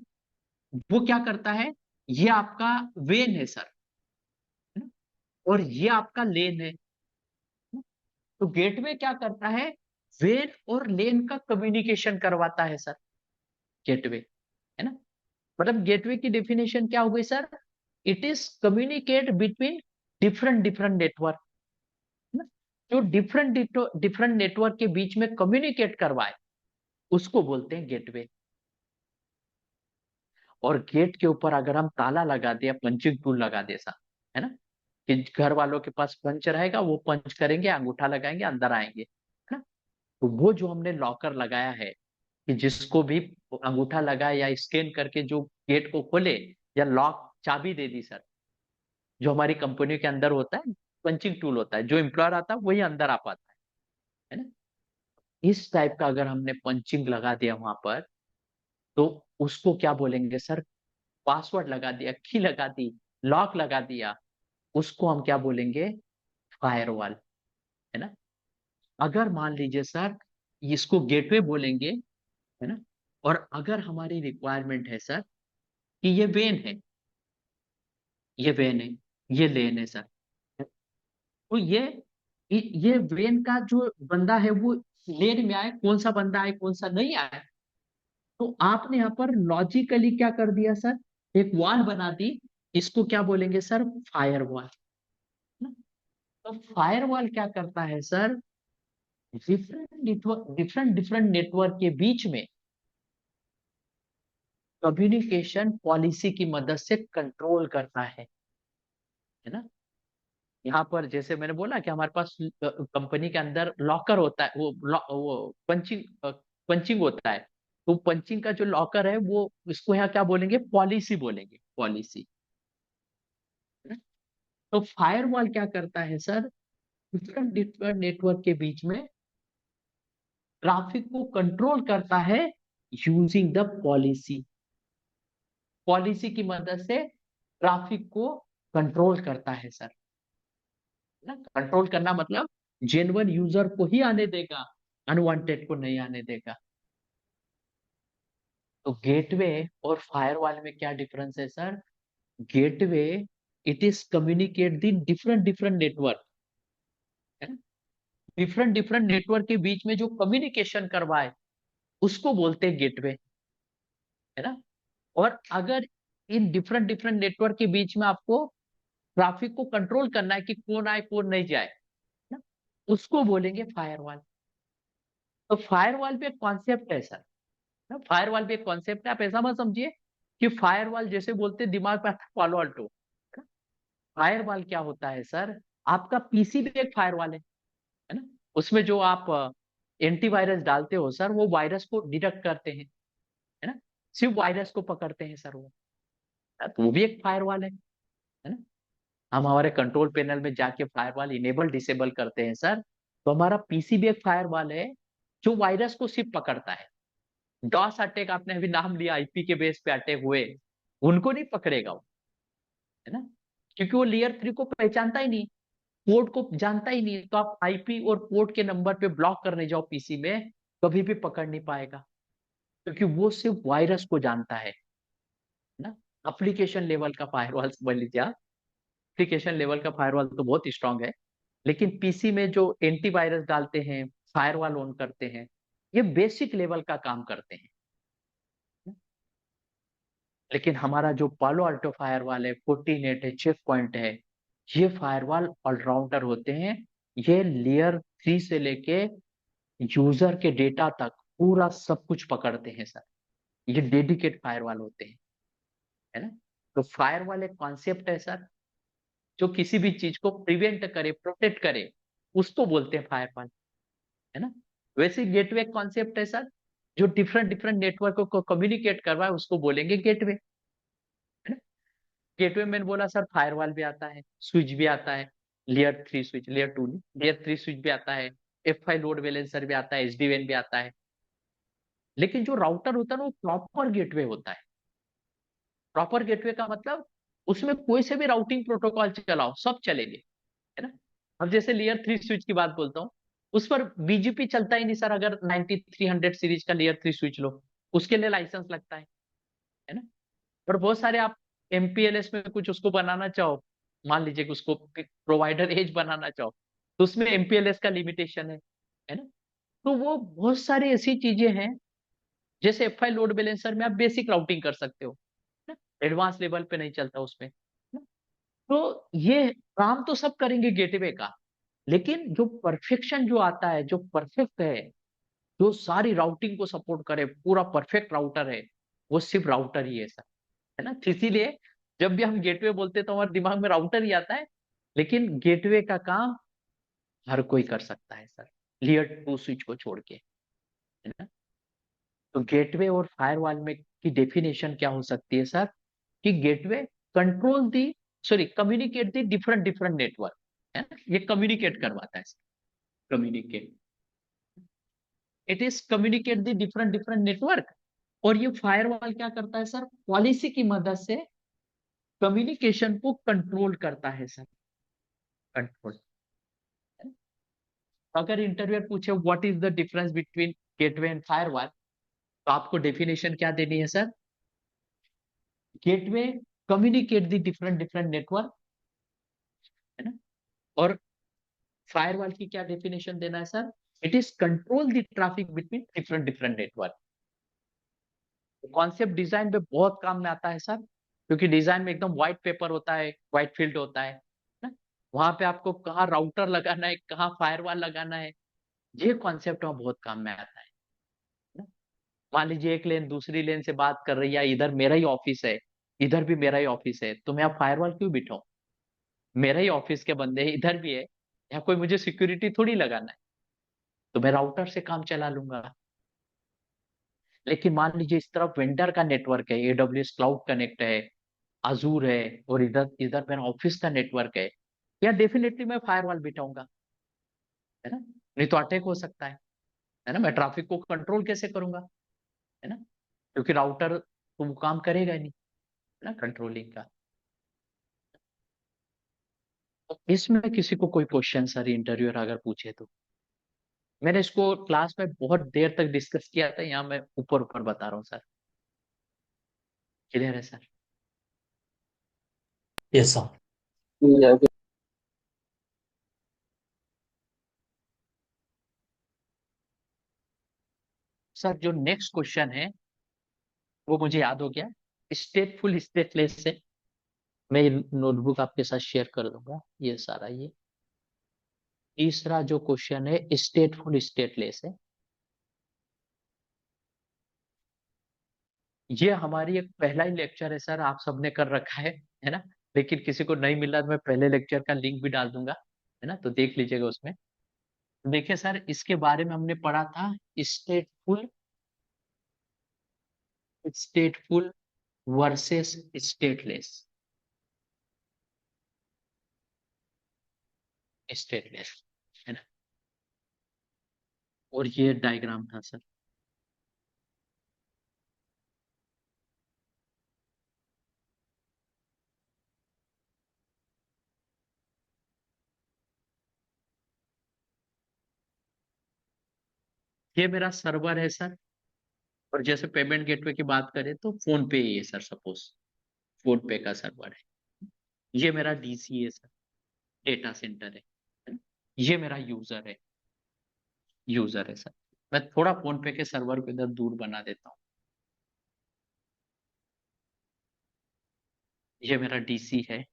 वो क्या करता है, ये आपका वेन है सर, है ना? और ये आपका लेन है ना? तो गेटवे क्या करता है, वेन और लेन का कम्युनिकेशन करवाता है सर, गेटवे, है ना। मतलब गेटवे की डेफिनेशन क्या हो गई sir? It is communicate between different different network ना, जो डिफरेंट डिफरेंट नेटवर्क के बीच में कम्युनिकेट करवाए उसको बोलते हैं गेटवे। और गेट के ऊपर अगर हम ताला लगा दे या पंचिंग टूल लगा दे सर, है ना, कि घर वालों के पास पंच रहेगा, वो पंच करेंगे, अंगूठा लगाएंगे, अंदर आएंगे, है ना। तो वो जो हमने लॉकर लगाया है कि जिसको भी अंगूठा लगाए या स्कैन करके जो गेट को खोले या लॉक चाबी दे दी सर, जो हमारी कंपनी के अंदर होता है, पंचिंग टूल होता है, जो एम्प्लॉयर आता है वही अंदर आ पाता है ना। इस टाइप का अगर हमने पंचिंग लगा दिया वहां पर, तो उसको क्या बोलेंगे सर? पासवर्ड लगा दिया, की लगा दी, लॉक लगा दिया, उसको हम क्या बोलेंगे? फायरवॉल, है ना। अगर मान लीजिए सर इसको गेटवे बोलेंगे, है ना, और अगर हमारी रिक्वायरमेंट है सर कि ये वेन है, ये वेन है, ये लेन है सर, तो ये वेन का जो बंदा है वो लेन में आए, कौन सा बंदा आए कौन सा नहीं आए, तो आपने यहाँ पर लॉजिकली क्या कर दिया सर? एक वॉल बना दी, इसको क्या बोलेंगे सर? Fire wall. तो फायर वॉल क्या करता है सर? डिफरेंट डिफरेंट नेटवर्क के बीच में कम्युनिकेशन पॉलिसी की मदद से कंट्रोल करता है ना। यहाँ पर जैसे मैंने बोला कि हमारे पास कंपनी के अंदर लॉकर होता है, वो पंचिंग होता है, तो पंचिंग का जो लॉकर है वो, इसको यहाँ क्या बोलेंगे? पॉलिसी बोलेंगे, पॉलिसी। तो फायरवॉल क्या करता है सर? डिफरेंट डिफरेंट नेटवर्क के बीच में ट्रैफिक को कंट्रोल करता है यूजिंग द पॉलिसी। पॉलिसी की मदद से ट्रैफिक को कंट्रोल करता है सर, ना। कंट्रोल करना मतलब जेन्युइन यूजर को ही आने देगा, अनवांटेड को नहीं आने देगा। तो गेटवे और फायरवॉल में क्या डिफरेंस है sir? Gateway, it is communicate the different different network, है ना। डिफरेंट डिफरेंट नेटवर्क के बीच में जो कम्युनिकेशन करवाए उसको बोलते हैं गेटवे, है ना। और अगर इन डिफरेंट डिफरेंट नेटवर्क के बीच में आपको ट्रैफिक को कंट्रोल करना है कि कौन आए कौन नहीं जाए ना, उसको बोलेंगे फायरवॉल। तो फायरवॉल भी एक कॉन्सेप्ट है सर, ना। फायरवॉल भी एक कॉन्सेप्ट है, आप ऐसा मत समझिए कि फायरवॉल जैसे बोलते दिमाग पे आता पालो अल्टो। फायरवॉल क्या होता है सर? आपका पीसी भी एक फायरवॉल है ना। उसमें जो आप एंटीवायरस डालते हो सर, वो वायरस को डिटेक्ट करते हैं, है ना, सिर्फ वायरस को पकड़ते हैं सर वो, तो वो भी एक फायरवॉल है ना। हम हमारे कंट्रोल पैनल में जाके फायरवॉल इनेबल डिसेबल करते हैं सर, तो हमारा पीसी भी एक फायरवॉल है जो वायरस को सिर्फ पकड़ता है। डॉस अटैक आपने अभी नाम लिया, आईपी के बेस पे अटैक हुए, उनको नहीं पकड़ेगा वो, है ना, क्योंकि वो लेयर 3 को पहचानता ही नहीं, पोर्ट को जानता ही नहीं। तो आप आईपी और पोर्ट के नंबर पे ब्लॉक करने जाओ पीसी में, कभी भी पकड़ नहीं पाएगा, क्योंकि वो सिर्फ वायरस को जानता है ना। एप्लीकेशन लेवल का फायरवॉल समझ लीजिए आप। एप्लीकेशन लेवल का फायरवॉल तो बहुत स्ट्रांग है, लेकिन पीसी में जो एंटीवायरस डालते हैं, फायरवॉल ऑन करते हैं, ये बेसिक लेवल का काम करते हैं। लेकिन हमारा जो पालो अल्टो फायरवॉल है, फोर्टीनेट है, चेक पॉइंट है, ये फायरवॉल ऑलराउंडर होते हैं। ये लेयर 3 से लेके यूजर के डेटा तक पूरा सब कुछ पकड़ते हैं सर। ये डेडिकेट फायरवॉल होते हैं, है ना। तो फायरवॉल एक कॉन्सेप्ट है सर, जो किसी भी चीज को प्रिवेंट करे, प्रोटेक्ट करे, उसको बोलते हैं फायरवॉल। है ना। वैसे गेटवे कॉन्सेप्ट है सर, जो डिफरेंट डिफरेंट नेटवर्क को कम्युनिकेट करवाए उसको बोलेंगे गेटवे, है ना। गेटवे मैंने बोला सर फायरवॉल भी आता है, स्विच भी आता है, लेयर 3 स्विच, लेयर 2 नहीं, लेयर 3 स्विच भी आता है, F5 लोड बैलेंसर भी आता है, SD-WAN भी आता है। लेकिन जो राउटर होता है ना वो प्रॉपर गेटवे होता है। प्रॉपर गेटवे का मतलब उसमें कोई से भी राउटिंग प्रोटोकॉल चलाओ सब चलेंगे, है ना। अब जैसे लेयर 3 स्विच की बात बोलता हूँ, उस पर BGP चलता ही नहीं सर। अगर 9300 सीरीज का लेयर 3 स्विच लो, उसके लिए लाइसेंस लगता है ना। और बहुत सारे आप MPLS में कुछ उसको बनाना चाहो, मान लीजिए कि उसको प्रोवाइडर एज बनाना चाहो, तो उसमें MPLS का लिमिटेशन है ना। तो वो बहुत सारी ऐसी चीजें हैं, जैसे F5 लोड बैलेंसर में आप बेसिक राउटिंग कर सकते हो, एडवांस लेवल पे नहीं चलता उसमें, है ना? तो ये काम तो सब करेंगे गेटवे का, लेकिन जो परफेक्शन जो आता है, जो परफेक्ट है, जो सारी राउटिंग को सपोर्ट करे, पूरा परफेक्ट राउटर है, वो सिर्फ राउटर ही है सर, है ना। तो इसीलिए जब भी हम गेटवे बोलते हैं तो हमारे दिमाग में राउटर ही आता है, लेकिन गेटवे का काम हर कोई कर सकता है सर, लेयर 2 स्विच को छोड़ के, है ना। तो गेटवे और फायरवॉल में की डेफिनेशन क्या हो सकती है सर, कि gateway control the, sorry communicate the different different network, है ना। ये कम्युनिकेट करवाता है, communicate, it is communicate the different different network. और ये फायरवॉल क्या करता है सर, पॉलिसी की मदद से कम्युनिकेशन को कंट्रोल करता है सर, कंट्रोल। अगर इंटरव्यूअर पूछे what is the difference between gateway and firewall, तो आपको डेफिनेशन क्या देनी है sir, gateway communicate the different different network, है ना। और फायरवॉल की क्या डेफिनेशन देना है sir, it is control the traffic between different different network. Concept design में बहुत काम में आता है सर, क्योंकि डिजाइन में एकदम व्हाइट पेपर होता है, व्हाइट फील्ड होता है ना। वहां पे आपको कहाँ राउटर लगाना है, कहाँ फायरवॉल लगाना है, ये कॉन्सेप्ट वहां बहुत काम में आता है ना। मान लीजिए एक लेन दूसरी लेन से बात कर रही है, इधर मेरा ही ऑफिस है, इधर भी मेरा ही ऑफिस है, तो मैं फायरवॉल क्यों बिठाऊं, मेरा ही ऑफिस के बंदे इधर भी है, यहाँ कोई मुझे सिक्योरिटी थोड़ी लगाना है, तो मैं राउटर से काम चला लूंगा। लेकिन मान लीजिए इस तरफ वेंडर का नेटवर्क है, AWS क्लाउड कनेक्ट है, अजूर है, और इधर इधर मेरा ऑफिस का नेटवर्क है डेफिनेटली मैं फायरवॉल बिठाऊंगा, है ना। नहीं तो अटैक हो सकता है ना। मैं ट्रैफिक को कंट्रोल कैसे करूंगा, है ना, क्योंकि राउटर तो वो काम करेगा ही नहीं, है ना, कंट्रोलिंग का। तो इसमें किसी को कोई क्वेश्चन सर इंटरव्यूअर अगर पूछे तो, मैंने इसको क्लास में बहुत देर तक डिस्कस किया था, यहाँ मैं ऊपर ऊपर बता रहा हूँ सर। क्लियर है सर। Yes sir. सर जो नेक्स्ट क्वेश्चन है वो मुझे याद हो गया, स्टेटफुल स्टेटलेस से। मैं ये नोटबुक आपके साथ शेयर कर दूंगा, ये सारा ये तीसरा जो क्वेश्चन है स्टेटफुल स्टेटलेस है। ये हमारी एक पहला ही लेक्चर है सर, आप सबने कर रखा है ना। लेकिन किसी को नहीं मिला तो मैं पहले लेक्चर का लिंक भी डाल दूंगा, है ना, तो देख लीजिएगा उसमें। देखिए सर इसके बारे में हमने पढ़ा था, स्टेटफुल स्टेटफुल वर्सेस स्टेटलेस, स्टेटलेस, है ना। और ये डायग्राम था सर। ये मेरा सर्वर है सर, और जैसे पेमेंट गेटवे की बात करें तो फोन पे ही है सर, सपोज फोन पे का सर्वर है। ये मेरा DC है सर, डेटा सेंटर है। ये मेरा यूजर है सर। मैं थोड़ा फोन पे के सर्वर को इधर दूर बना देता हूँ। ये मेरा DC है,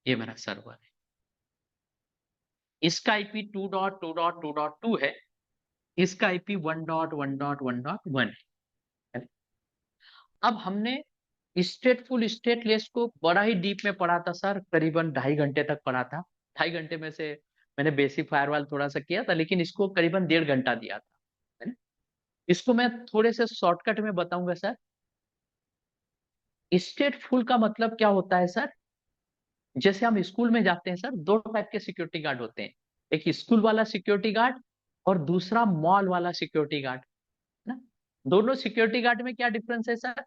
ये मेरा सर्वर है। इसका IP 2.2.2.2 है, इसका IP 1.1.1.1 है। अब हमने स्टेटफुल स्टेटलेस को बड़ा ही डीप में पढ़ा था सर, करीबन 2.5 घंटे तक पढ़ा था। 2.5 घंटे में से मैंने बेसिक फायरवॉल थोड़ा सा किया था, लेकिन इसको करीबन 1.5 घंटा दिया था, है ना। इसको मैं थोड़े से शॉर्टकट में बताऊंगा सर। स्टेटफुल का मतलब क्या होता है सर? जैसे हम स्कूल में जाते हैं सर, 2 टाइप के सिक्योरिटी गार्ड होते हैं। एक स्कूल वाला सिक्योरिटी गार्ड और दूसरा मॉल वाला सिक्योरिटी गार्ड, है ना। दोनों सिक्योरिटी गार्ड में क्या डिफरेंस है सर?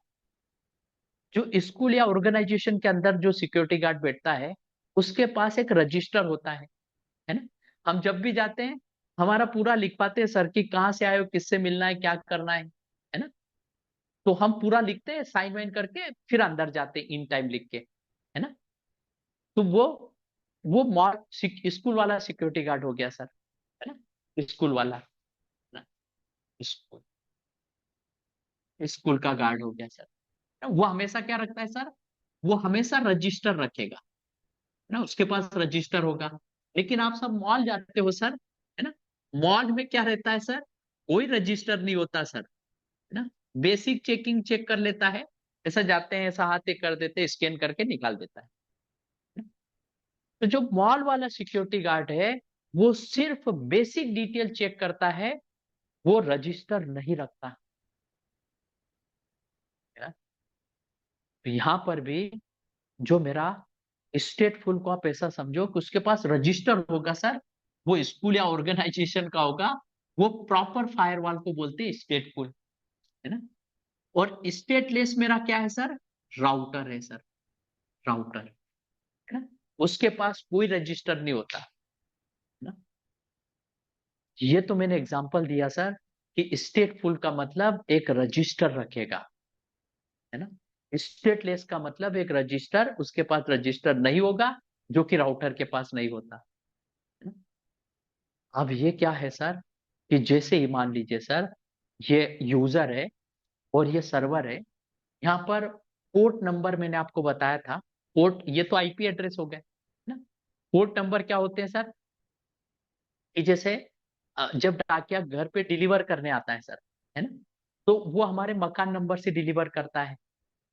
जो स्कूल या ऑर्गेनाइजेशन के अंदर जो सिक्योरिटी गार्ड बैठता है, उसके पास एक रजिस्टर होता है ना। हम जब भी जाते हैं, हमारा पूरा लिख पाते हैं सर कि कहाँ से आए हो, किससे मिलना है, क्या करना है ना। तो हम पूरा लिखते हैं, साइन वाइन करके फिर अंदर जाते हैं इन टाइम लिख के, है ना। तो वो मॉल स्कूल वाला सिक्योरिटी गार्ड हो गया सर, है ना। स्कूल वाला ना, स्कूल स्कूल का गार्ड हो गया सर। वो हमेशा क्या रखता है सर? वो हमेशा रजिस्टर रखेगा, है ना, उसके पास रजिस्टर होगा। लेकिन आप सब मॉल जाते हो सर, है ना। मॉल में क्या रहता है सर? कोई रजिस्टर नहीं होता सर, है ना। बेसिक चेकिंग चेक कर लेता है, ऐसा जाते हैं, ऐसा हाथ एक कर देते हैं, स्कैन करके निकाल देता है। तो जो मॉल वाला सिक्योरिटी गार्ड है, वो सिर्फ बेसिक डिटेल चेक करता है, वो रजिस्टर नहीं रखता है। तो यहां पर भी जो मेरा स्टेटफुल को आप ऐसा समझो कि उसके पास रजिस्टर होगा सर, वो स्कूल या ऑर्गेनाइजेशन का होगा, वो प्रॉपर फायरवॉल को बोलते हैं स्टेटफुल, है ना। और स्टेटलेस मेरा क्या है सर? राउटर है सर, राउटर, है ना। उसके पास कोई रजिस्टर नहीं होता, है ना। ये तो मैंने एग्जांपल दिया सर कि स्टेटफुल का मतलब एक रजिस्टर रखेगा, है ना। स्टेटलेस का मतलब एक रजिस्टर, उसके पास रजिस्टर नहीं होगा, जो कि राउटर के पास नहीं होता, है ना। अब ये क्या है सर कि जैसे ही मान लीजिए सर, ये यूजर है और ये सर्वर है। यहाँ पर पोर्ट नंबर मैंने आपको बताया था, पोर्ट ये तो आईपी एड्रेस हो गए ना। पोर्ट नंबर क्या होते हैं सर? कि जैसे जब डाकिया घर पे डिलीवर करने आता है सर, है ना, तो वो हमारे मकान नंबर से डिलीवर करता है।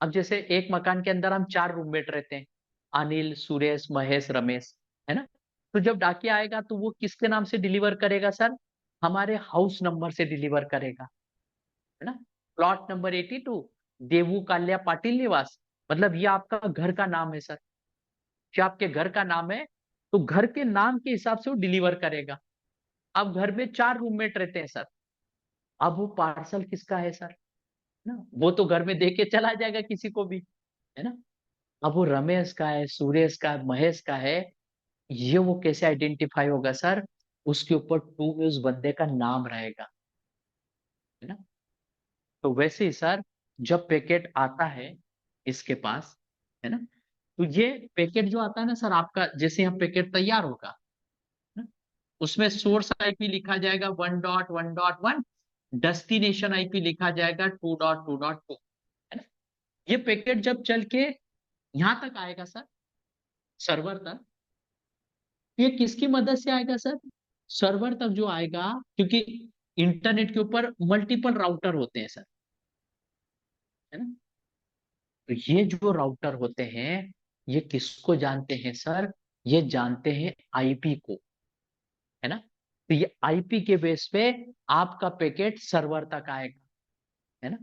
अब जैसे एक मकान के अंदर हम 4 रूममेट रहते हैं, अनिल, सुरेश, महेश, रमेश, है ना। तो जब डाकिया आएगा तो वो किसके नाम से डिलीवर करेगा सर? हमारे हाउस नंबर से डिलीवर करेगा, है ना। प्लॉट नंबर 82, देवू काल्या पाटिल निवास, मतलब ये आपका घर का नाम है सर। जो आपके घर का नाम है, तो घर के नाम के हिसाब से वो डिलीवर करेगा। अब घर में 4 रूममेट रहते हैं सर, अब वो पार्सल किसका है सर? ना, वो तो घर में दे के चला जाएगा किसी को भी, है ना। अब वो रमेश का है, सुरेश का है, महेश का है, ये वो कैसे आइडेंटिफाई होगा सर? उसके ऊपर टू में उस बंदे का नाम रहेगा, है ना। तो वैसे ही सर, जब पैकेट आता है इसके पास, है ना, तो ये पैकेट जो आता है ना सर आपका, जैसे यहाँ पैकेट तैयार होगा ना, उसमें सोर्स आईपी लिखा जाएगा 1.1.1, डेस्टिनेशन आईपी लिखा जाएगा 2.2.2, है ना। ये पैकेट जब चल के यहां तक आएगा सर, सर्वर तक, ये किसकी मदद से आएगा सर? सर्वर तक जो आएगा, क्योंकि इंटरनेट के ऊपर मल्टीपल राउटर होते हैं सर, है ना। तो ये जो राउटर होते हैं, ये किसको जानते हैं सर? ये जानते हैं आईपी को, है ना। तो ये आईपी के बेस पे आपका पैकेट सर्वर तक आएगा, है ना।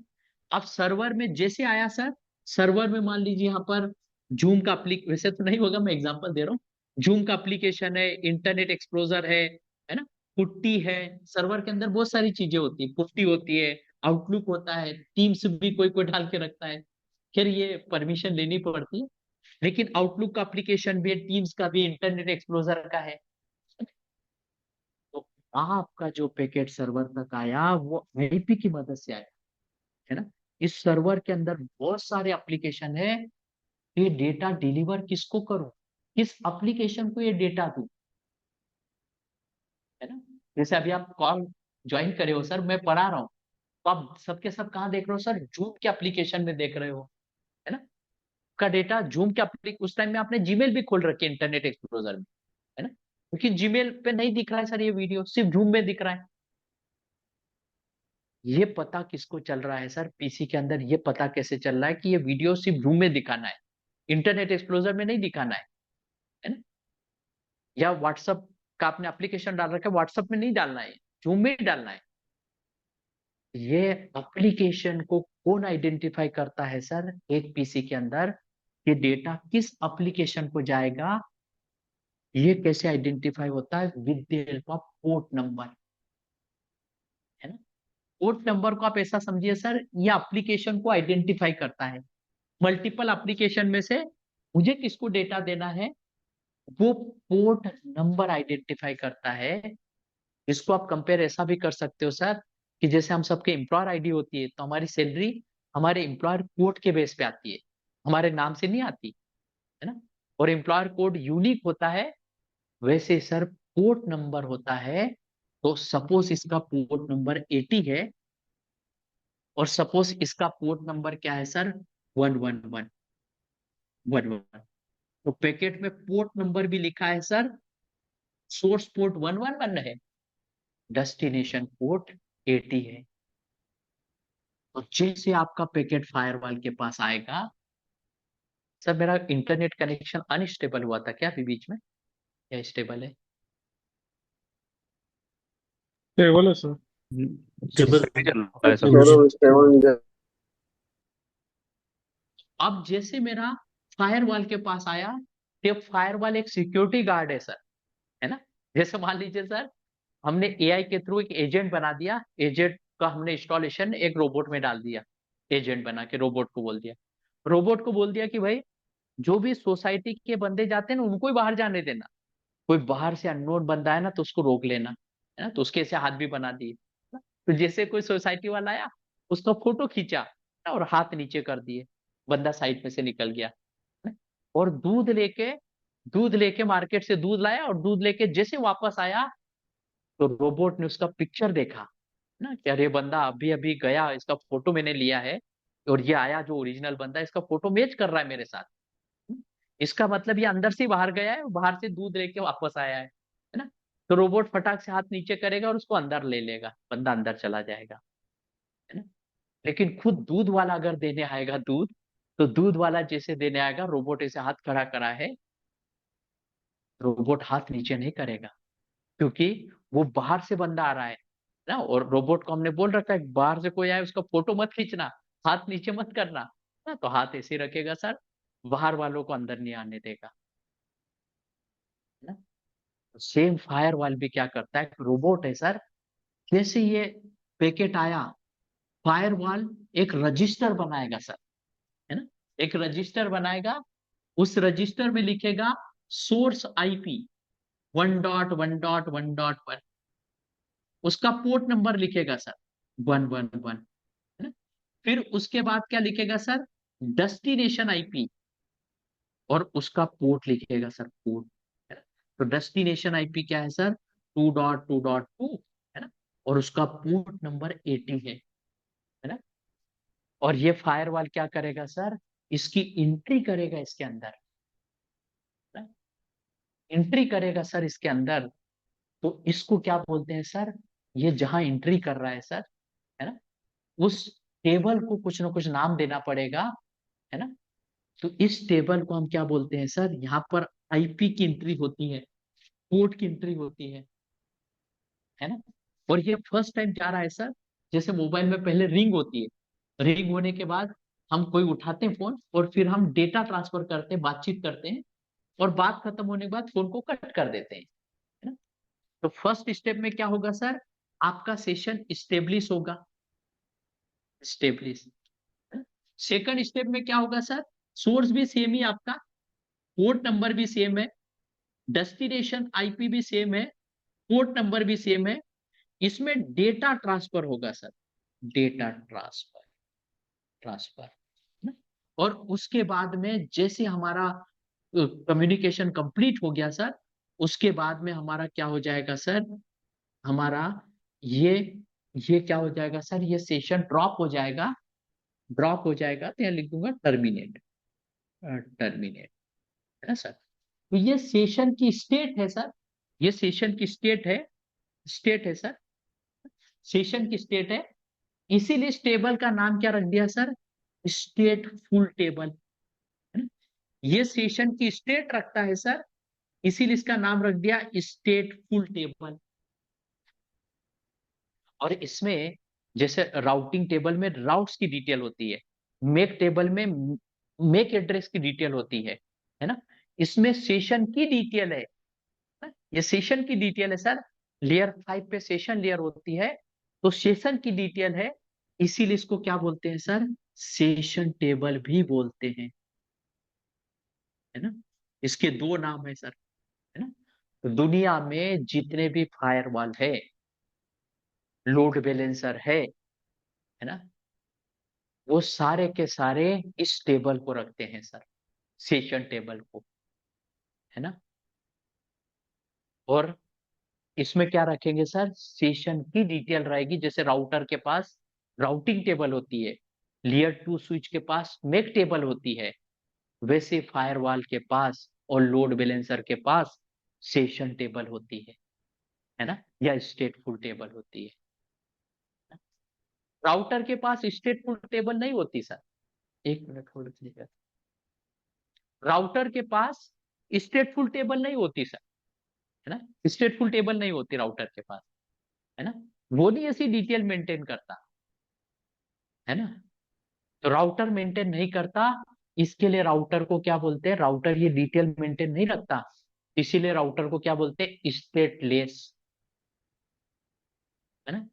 अब सर्वर में जैसे आया सर, सर्वर में मान लीजिए यहाँ पर जूम का वैसे तो नहीं होगा, मैं एग्जांपल दे रहा हूँ। जूम का एप्लीकेशन है, इंटरनेट एक्सप्लोजर है ना, पुट्टी है। सर्वर के अंदर बहुत सारी चीजें होती है, पुट्टी होती है, आउटलुक होता है, टीम्स भी कोई कोई डाल के रखता है। खैर ये परमिशन लेनी पड़ती है, लेकिन आउटलुक का एप्लीकेशन भी है, टीम्स का भी, इंटरनेट एक्सप्लोजर का है। तो आपका जो पैकेट सर्वर तक आया, वो आईपी की मदद से आया, है ना। इस सर्वर के अंदर बहुत सारे एप्लीकेशन है, ये डेटा डिलीवर किसको करूं, किस एप्लीकेशन को ये डेटा दूं, है ना। जैसे अभी आप कॉल ज्वाइन करे हो सर, मैं पढ़ा रहा हूँ, तो आप सबके सब कहाँ देख रहे हो सर? जूम के एप्लीकेशन में देख रहे हो, है ना। का डेटा जूम के उस टाइम में आपने जीमेल भी खोल रखी है इंटरनेट एक्सप्लोजर में, है ना, क्योंकि जीमेल पे नहीं दिख रहा है सर ये वीडियो, सिर्फ जूम में दिख रहा है। ये पता किसको चल रहा है सर? पीसी के अंदर ये पता कैसे चल रहा है कि ये वीडियो सिर्फ जूम में दिखाना है, इंटरनेट एक्सप्लोजर में नहीं दिखाना है ना। या व्हाट्सअप का आपने एप्लीकेशन डाल रखा है, व्हाट्सएप में नहीं डालना है, जूम में ही डालना है। ये एप्लीकेशन को कौन आइडेंटिफाई करता है सर एक पीसी के अंदर, ये डेटा किस एप्लीकेशन को जाएगा, ये कैसे आइडेंटिफाई होता है? With the help of port number, है ना। पोर्ट नंबर को आप ऐसा समझिए सर, ये एप्लीकेशन को आइडेंटिफाई करता है। मल्टीपल एप्लीकेशन में से मुझे किसको डेटा देना है, वो पोर्ट नंबर आइडेंटिफाई करता है। इसको आप कंपेयर ऐसा भी कर सकते हो सर कि जैसे हम सबके एम्प्लॉयर आईडी होती है, तो हमारी सैलरी हमारे एम्प्लॉयर कोड के बेस पे आती है, हमारे नाम से नहीं आती, है ना। और एम्प्लॉयर कोड यूनिक होता है, वैसे सर पोर्ट नंबर होता है। तो सपोज इसका पोर्ट नंबर 80 है, और सपोज इसका पोर्ट नंबर क्या है सर, 111 तो पैकेट में पोर्ट नंबर भी लिखा है सर, सोर्स पोर्ट 111 है, डेस्टिनेशन पोर्ट 80 है। तो जैसे आपका पैकेट फायरवॉल के पास आएगा, सर मेरा इंटरनेट कनेक्शन अनस्टेबल हुआ था क्या अभी बीच में, या स्टेबल है? स्टेबल है सर। स्टेबल नहीं चल रहा है सब। अब जैसे मेरा फायरवॉल के पास आया, तो फायरवॉल एक सिक्योरिटी गार्ड है सर, है ना। जैसे मान लीजिए सर, हमने एआई के थ्रू एक एजेंट बना दिया, एजेंट का हमने इंस्टॉलेशन एक रोबोट में डाल दिया, एजेंट बना के रोबोट को बोल दिया, रोबोट को बोल दिया कि भाई जो भी सोसाइटी के बंदे जाते हैं ना, उनको ही बाहर जाने देना, कोई बाहर से अननोन बंदा है ना तो उसको रोक लेना, है ना। तो उसके ऐसे हाथ भी बना दिए ना। तो जैसे कोई सोसाइटी वाला आया, उसका फोटो खींचा ना, और हाथ नीचे कर दिए, बंदा साइड में से निकल गया ना। और दूध लेके मार्केट से दूध लाया, और दूध लेके जैसे वापस आया, तो रोबोट ने उसका पिक्चर देखा ना कि अरे बंदा अभी अभी गया, इसका फोटो मैंने लिया है, और ये आया जो ओरिजिनल बंदा है, इसका फोटो मैच कर रहा है मेरे साथ। इसका मतलब ये अंदर से बाहर गया है, और बाहर से दूध लेके वापस आया है ना। तो रोबोट फटाक से हाथ नीचे करेगा और उसको अंदर ले लेगा, बंदा अंदर चला जाएगा, है ना। लेकिन खुद दूध वाला अगर देने आएगा दूध, तो दूध वाला जैसे देने आएगा, रोबोट ऐसे हाथ खड़ा करा है, रोबोट हाथ नीचे नहीं करेगा, क्योंकि वो बाहर से बंदा आ रहा है ना। और रोबोट को हमने बोल रखा है बाहर से कोई आए उसका फोटो मत खींचना, हाथ नीचे मत करना ना। तो हाथ ऐसे ही रखेगा सर, बाहर वालों को अंदर नहीं आने देगा ना। सेम फायरवॉल भी क्या करता है, रोबोट है सर। जैसे ये पैकेट आया, फायरवॉल एक रजिस्टर बनाएगा सर, है ना। एक रजिस्टर बनाएगा, उस रजिस्टर में लिखेगा सोर्स आईपी 1.1.1.1, उसका पोर्ट नंबर लिखेगा सर 111, है ना। फिर उसके बाद क्या लिखेगा सर, डेस्टिनेशन आईपी, और उसका पोर्ट लिखेगा सर, पोर्ट, है ना। तो डेस्टिनेशन आईपी क्या है सर, 2.2.2, है ना। और उसका पोर्ट नंबर 80 है ना। और ये फायरवॉल क्या करेगा सर, इसकी एंट्री करेगा इसके अंदर, एंट्री करेगा सर इसके अंदर। तो इसको क्या बोलते हैं सर, ये जहां एंट्री कर रहा है सर, है ना, उस टेबल को कुछ ना कुछ नाम देना पड़ेगा, है ना। तो इस टेबल को हम क्या बोलते हैं सर, यहाँ पर आईपी की एंट्री होती है, पोर्ट की एंट्री होती है ना। और ये फर्स्ट टाइम जा रहा है सर, जैसे मोबाइल में पहले रिंग होती है, रिंग होने के बाद हम कोई उठाते हैं फोन, और फिर हम डेटा ट्रांसफर करते हैं, बातचीत करते हैं, और बात खत्म होने के बाद फोन को कट कर देते हैं, है ना। तो फर्स्ट स्टेप में क्या होगा सर, आपका सेशन स्टेब्लिश होगा, स्टेब्लिश। सेकंड स्टेप में क्या होगा सर, सोर्स भी सेम ही आपका, पोर्ट नंबर भी सेम है, डेस्टिनेशन आईपी भी सेम है, पोर्ट नंबर भी सेम है। इसमें डेटा ट्रांसफर होगा सर, डेटा ट्रांसफर, ट्रांसफर, और उसके बाद में जैसे हमारा कम्युनिकेशन कंप्लीट हो गया सर, उसके बाद में हमारा क्या हो जाएगा सर, हमारा ये ये क्या हो जाएगा सर, ये सेशन ड्रॉप हो जाएगा, ड्रॉप हो जाएगा, तो यहाँ लिख दूंगा टर्मिनेट, टर्मिनेट, है ना सर। तो ये सेशन की स्टेट है सर, ये सेशन की स्टेट है सर, सेशन की स्टेट है। इसीलिए इस टेबल का नाम क्या रख दिया सर, स्टेट फुल टेबल, है ना। ये सेशन की स्टेट रखता है सर, इसीलिए इसका नाम रख दिया स्टेटफुल टेबल। और इसमें जैसे राउटिंग टेबल में राउट्स की डिटेल होती है, मेक टेबल में मेक एड्रेस की डिटेल होती है ना। इसमें सेशन की डिटेल है, ये सेशन की डिटेल है सर। लेयर 5 पे सेशन लेयर होती है, तो सेशन की डिटेल है, इसीलिए इसको क्या बोलते हैं सर, सेशन टेबल भी बोलते हैं, है ना। इसके दो नाम है सर, है ना। तो दुनिया में जितने भी फायरवॉल है, लोड बैलेंसर है ना, वो सारे के सारे इस टेबल को रखते हैं सर, सेशन टेबल को, है ना। और इसमें क्या रखेंगे सर, सेशन की डिटेल रहेगी। जैसे राउटर के पास राउटिंग टेबल होती है, लेयर 2 स्विच के पास मेक टेबल होती है, वैसे फायरवॉल के पास और लोड बैलेंसर के पास सेशन टेबल होती है ना, या स्टेटफुल टेबल होती है। राउटर के पास स्टेटफुल टेबल नहीं होती सर, एक मिनट होल्ड कीजिएगा। राउटर के पास स्टेटफुल टेबल नहीं होती सर, है ना, स्टेटफुल टेबल नहीं होती राउटर के पास, है ना। वो नहीं ऐसी डिटेल मेंटेन करता, है ना। तो राउटर मेंटेन नहीं करता, इसके लिए राउटर को क्या बोलते हैं, राउटर ये डिटेल मेंटेन नहीं रखता, इसीलिए राउटर को क्या बोलते हैं, स्टेटलेस, है ना।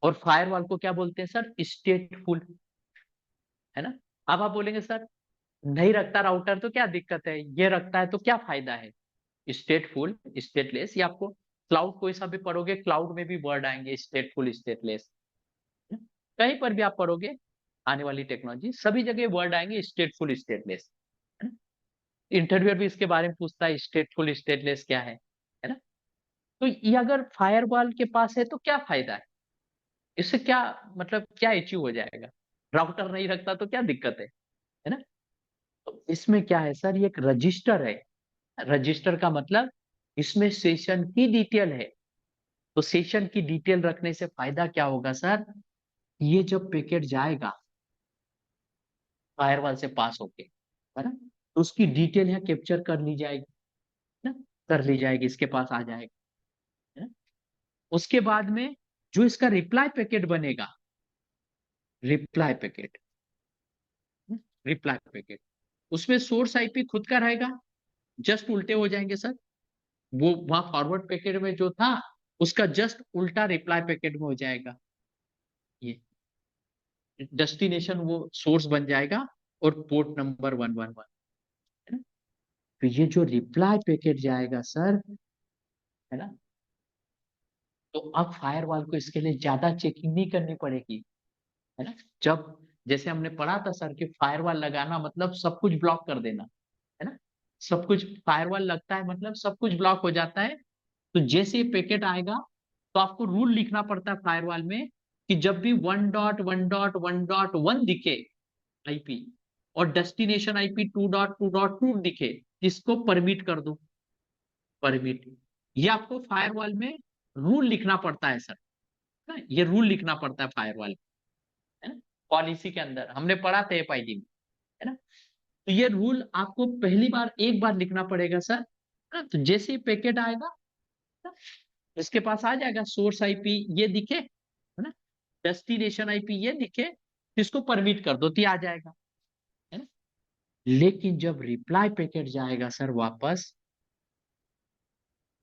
और फायरवॉल को क्या बोलते हैं सर, स्टेटफुल, है ना। अब आप बोलेंगे सर नहीं रखता राउटर तो क्या दिक्कत है, ये रखता है तो क्या फायदा है। स्टेटफुल स्टेटलेस, ये आपको क्लाउड कोई सा भी पढ़ोगे, क्लाउड में भी वर्ड आएंगे स्टेटफुल स्टेटलेस, कहीं पर भी आप पढ़ोगे आने वाली टेक्नोलॉजी, सभी जगह वर्ड आएंगे स्टेटफुल स्टेटलेस, है ना। इंटरव्यूअर भी इसके बारे में पूछता है स्टेटफुल स्टेटलेस क्या है ना। तो ये अगर फायरवॉल के पास है तो क्या फायदा है, इससे क्या मतलब क्या अचीव हो जाएगा, राउटर नहीं रखता तो क्या दिक्कत है ना। तो इसमें क्या है सर, ये एक रजिस्टर है, रजिस्टर का मतलब इसमें सेशन की डिटेल है। तो सेशन की डिटेल रखने से फायदा क्या होगा सर, ये जब पैकेट जाएगा फायरवॉल से पास होके, है ना, तो उसकी डिटेल यहाँ कैप्चर कर ली जाएगी, है ना, कर ली जाएगी, इसके पास आ जाएगा, है ना। उसके बाद में जो इसका रिप्लाई पैकेट बनेगा, रिप्लाई पैकेट, रिप्लाई पैकेट, उसमें सोर्स आईपी खुद का रहेगा, जस्ट उल्टे हो जाएंगे सर। वो वहां फॉरवर्ड पैकेट में जो था उसका जस्ट उल्टा रिप्लाई पैकेट में हो जाएगा, ये डेस्टिनेशन वो सोर्स बन जाएगा और पोर्ट नंबर 111, है ना। तो ये जो रिप्लाई पैकेट जाएगा सर, है ना, तो अब फायरवॉल को इसके लिए ज्यादा चेकिंग नहीं करनी पड़ेगी, है ना। जब जैसे हमने पढ़ा था सर कि फायरवॉल लगाना मतलब सब कुछ ब्लॉक कर देना, है ना, सब कुछ फायरवॉल लगता है मतलब सब कुछ ब्लॉक हो जाता है। तो जैसे ये पैकेट आएगा तो आपको रूल लिखना पड़ता है फायरवॉल में कि जब भी 1.1.1.1 दिखे आईपी और डेस्टिनेशन आईपी 2.2.2 दिखे, इसको परमिट कर दो, परमिट। ये आपको फायरवॉल में रूल लिखना पड़ता है सर, ना, ये रूल लिखना पड़ता है फायरवॉल, है ना, पॉलिसी के अंदर हमने पढ़ा था एफआईडी में, है ना। तो ये रूल आपको पहली बार एक बार लिखना पड़ेगा सर, है ना। तो जैसे ही पैकेट आएगा ना, इसके पास आ जाएगा सोर्स आईपी ये दिखे, है ना, डेस्टिनेशन आईपी ये दिखे, इसको परमिट कर दो तो ये आ जाएगा, है ना। लेकिन जब रिप्लाई पैकेट जाएगा सर वापस,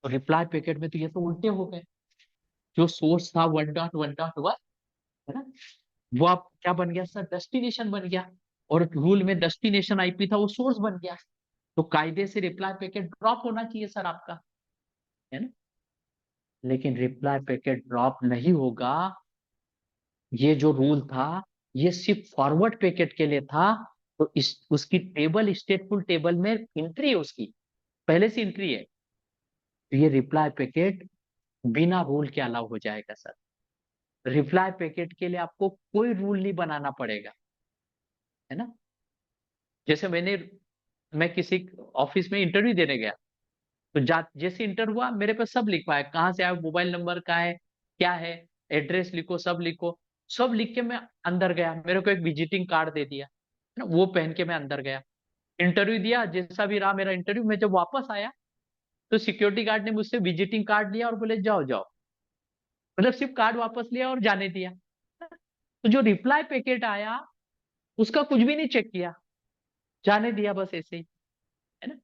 तो रिप्लाई पैकेट में तो ये तो उल्टे हो गए, जो सोर्स था 1.1.1, है ना, वो आप क्या बन गया सर, डेस्टिनेशन बन गया, और रूल में डेस्टिनेशन आईपी था वो सोर्स बन गया। तो कायदे से रिप्लाई पैकेट ड्रॉप होना चाहिए सर आपका, है ना। लेकिन रिप्लाई पैकेट ड्रॉप नहीं होगा, ये जो रूल था ये सिर्फ फॉरवर्ड पैकेट के लिए था। तो इस उसकी टेबल स्टेटफुल टेबल में एंट्री है, उसकी पहले से एंट्री है, तो ये रिप्लाई पैकेट बिना रूल के अलाउ हो जाएगा सर। रिप्लाई पैकेट के लिए आपको कोई रूल नहीं बनाना पड़ेगा, है ना। जैसे मैं किसी ऑफिस में इंटरव्यू देने गया, तो जैसे इंटर हुआ मेरे पे सब लिख पाया, कहाँ से आया, मोबाइल नंबर का है, क्या है, एड्रेस लिखो, सब लिखो, सब लिख के मैं अंदर गया, मेरे को एक विजिटिंग कार्ड दे दिया, है ना, वो पहन के मैं अंदर गया, इंटरव्यू दिया, जैसा भी रहा मेरा इंटरव्यू। मैं जब वापस आया तो सिक्योरिटी गार्ड ने मुझसे विजिटिंग कार्ड लिया और बोले जाओ जाओ, मतलब सिर्फ कार्ड वापस लिया और जाने दिया। तो जो रिप्लाई पैकेट आया उसका कुछ भी नहीं चेक किया, जाने दिया बस ऐसे ही, है ना।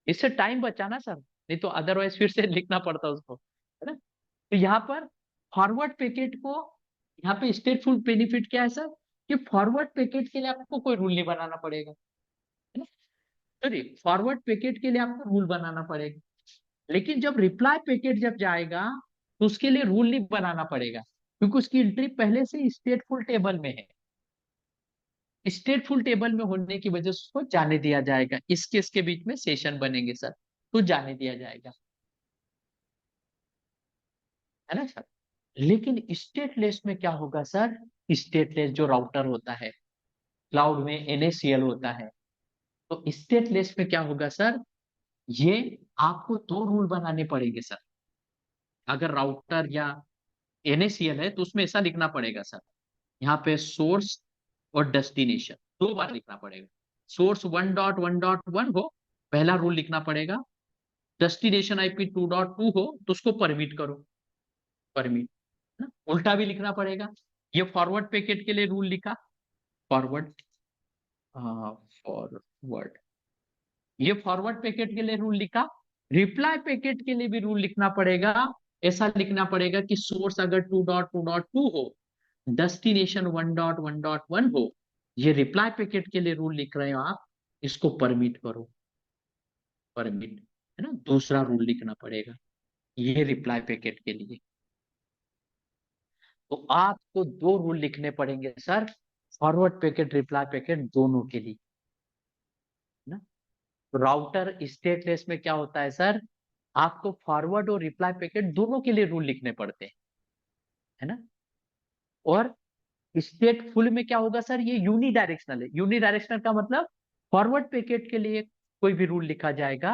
इससे टाइम बचा ना सर, नहीं तो अदरवाइज फिर से लिखना पड़ता उसको, है ना। तो यहाँ पर फॉरवर्ड पैकेट को, यहाँ पे स्टेटफुल बेनिफिट क्या है सर, कि फॉरवर्ड पैकेट के लिए आपको कोई रूल नहीं बनाना पड़ेगा, है ना। सॉरी, फॉरवर्ड पैकेट के लिए आपको रूल बनाना पड़ेगा, लेकिन जब रिप्लाई पैकेट जब जाएगा तो उसके लिए रूल नहीं बनाना पड़ेगा, क्योंकि उसकी एंट्री पहले से स्टेटफुल टेबल में है। स्टेटफुल टेबल में होने की वजह से उसको जाने दिया जाएगा, इसके इसके बीच में सेशन बनेंगे सर, तो जाने दिया जाएगा, है ना सर। लेकिन स्टेटलेस में क्या होगा सर, स्टेटलेस जो राउटर होता है, क्लाउड में NACL होता है, तो स्टेटलेस में क्या होगा सर, ये आपको 2 रूल बनाने पड़ेंगे सर। अगर राउटर या NACL है तो उसमें ऐसा लिखना पड़ेगा सर, यहाँ पे सोर्स और डेस्टिनेशन 2 बार लिखना पड़ेगा। सोर्स 1.1.1 हो, पहला रूल लिखना पड़ेगा। डेस्टिनेशन IP 2.2 हो तो उसको परमिट करो, परमिट, ना। उल्टा भी लिखना पड़ेगा। ये फॉरवर्ड पैकेट के लिए रूल लिखा, फॉरवर्ड, फॉरवर्ड, ये फॉरवर्ड पैकेट के लिए रूल लिखा। रिप्लाई पैकेट के लिए भी रूल लिखना पड़ेगा। ऐसा लिखना पड़ेगा कि सोर्स अगर 2.2.2 हो, डेस्टिनेशन 1.1.1 हो, ये रिप्लाई पैकेट के लिए रूल लिख रहे हो आप, इसको परमिट करो, परमिट, है ना। दूसरा रूल लिखना पड़ेगा ये रिप्लाई पैकेट के लिए। तो आपको 2 रूल लिखने पड़ेंगे sir, forward packet reply packet दोनों के लिए, ना। राउटर स्टेटलेस में क्या होता है सर, आपको फॉरवर्ड और रिप्लाई पैकेट दोनों के लिए रूल लिखने पड़ते हैं, है ना। और स्टेटफुल में क्या होगा सर, ये यूनिडायरेक्शनल है। यूनिडायरेक्शनल का मतलब फॉरवर्ड पैकेट के लिए कोई भी रूल लिखा जाएगा,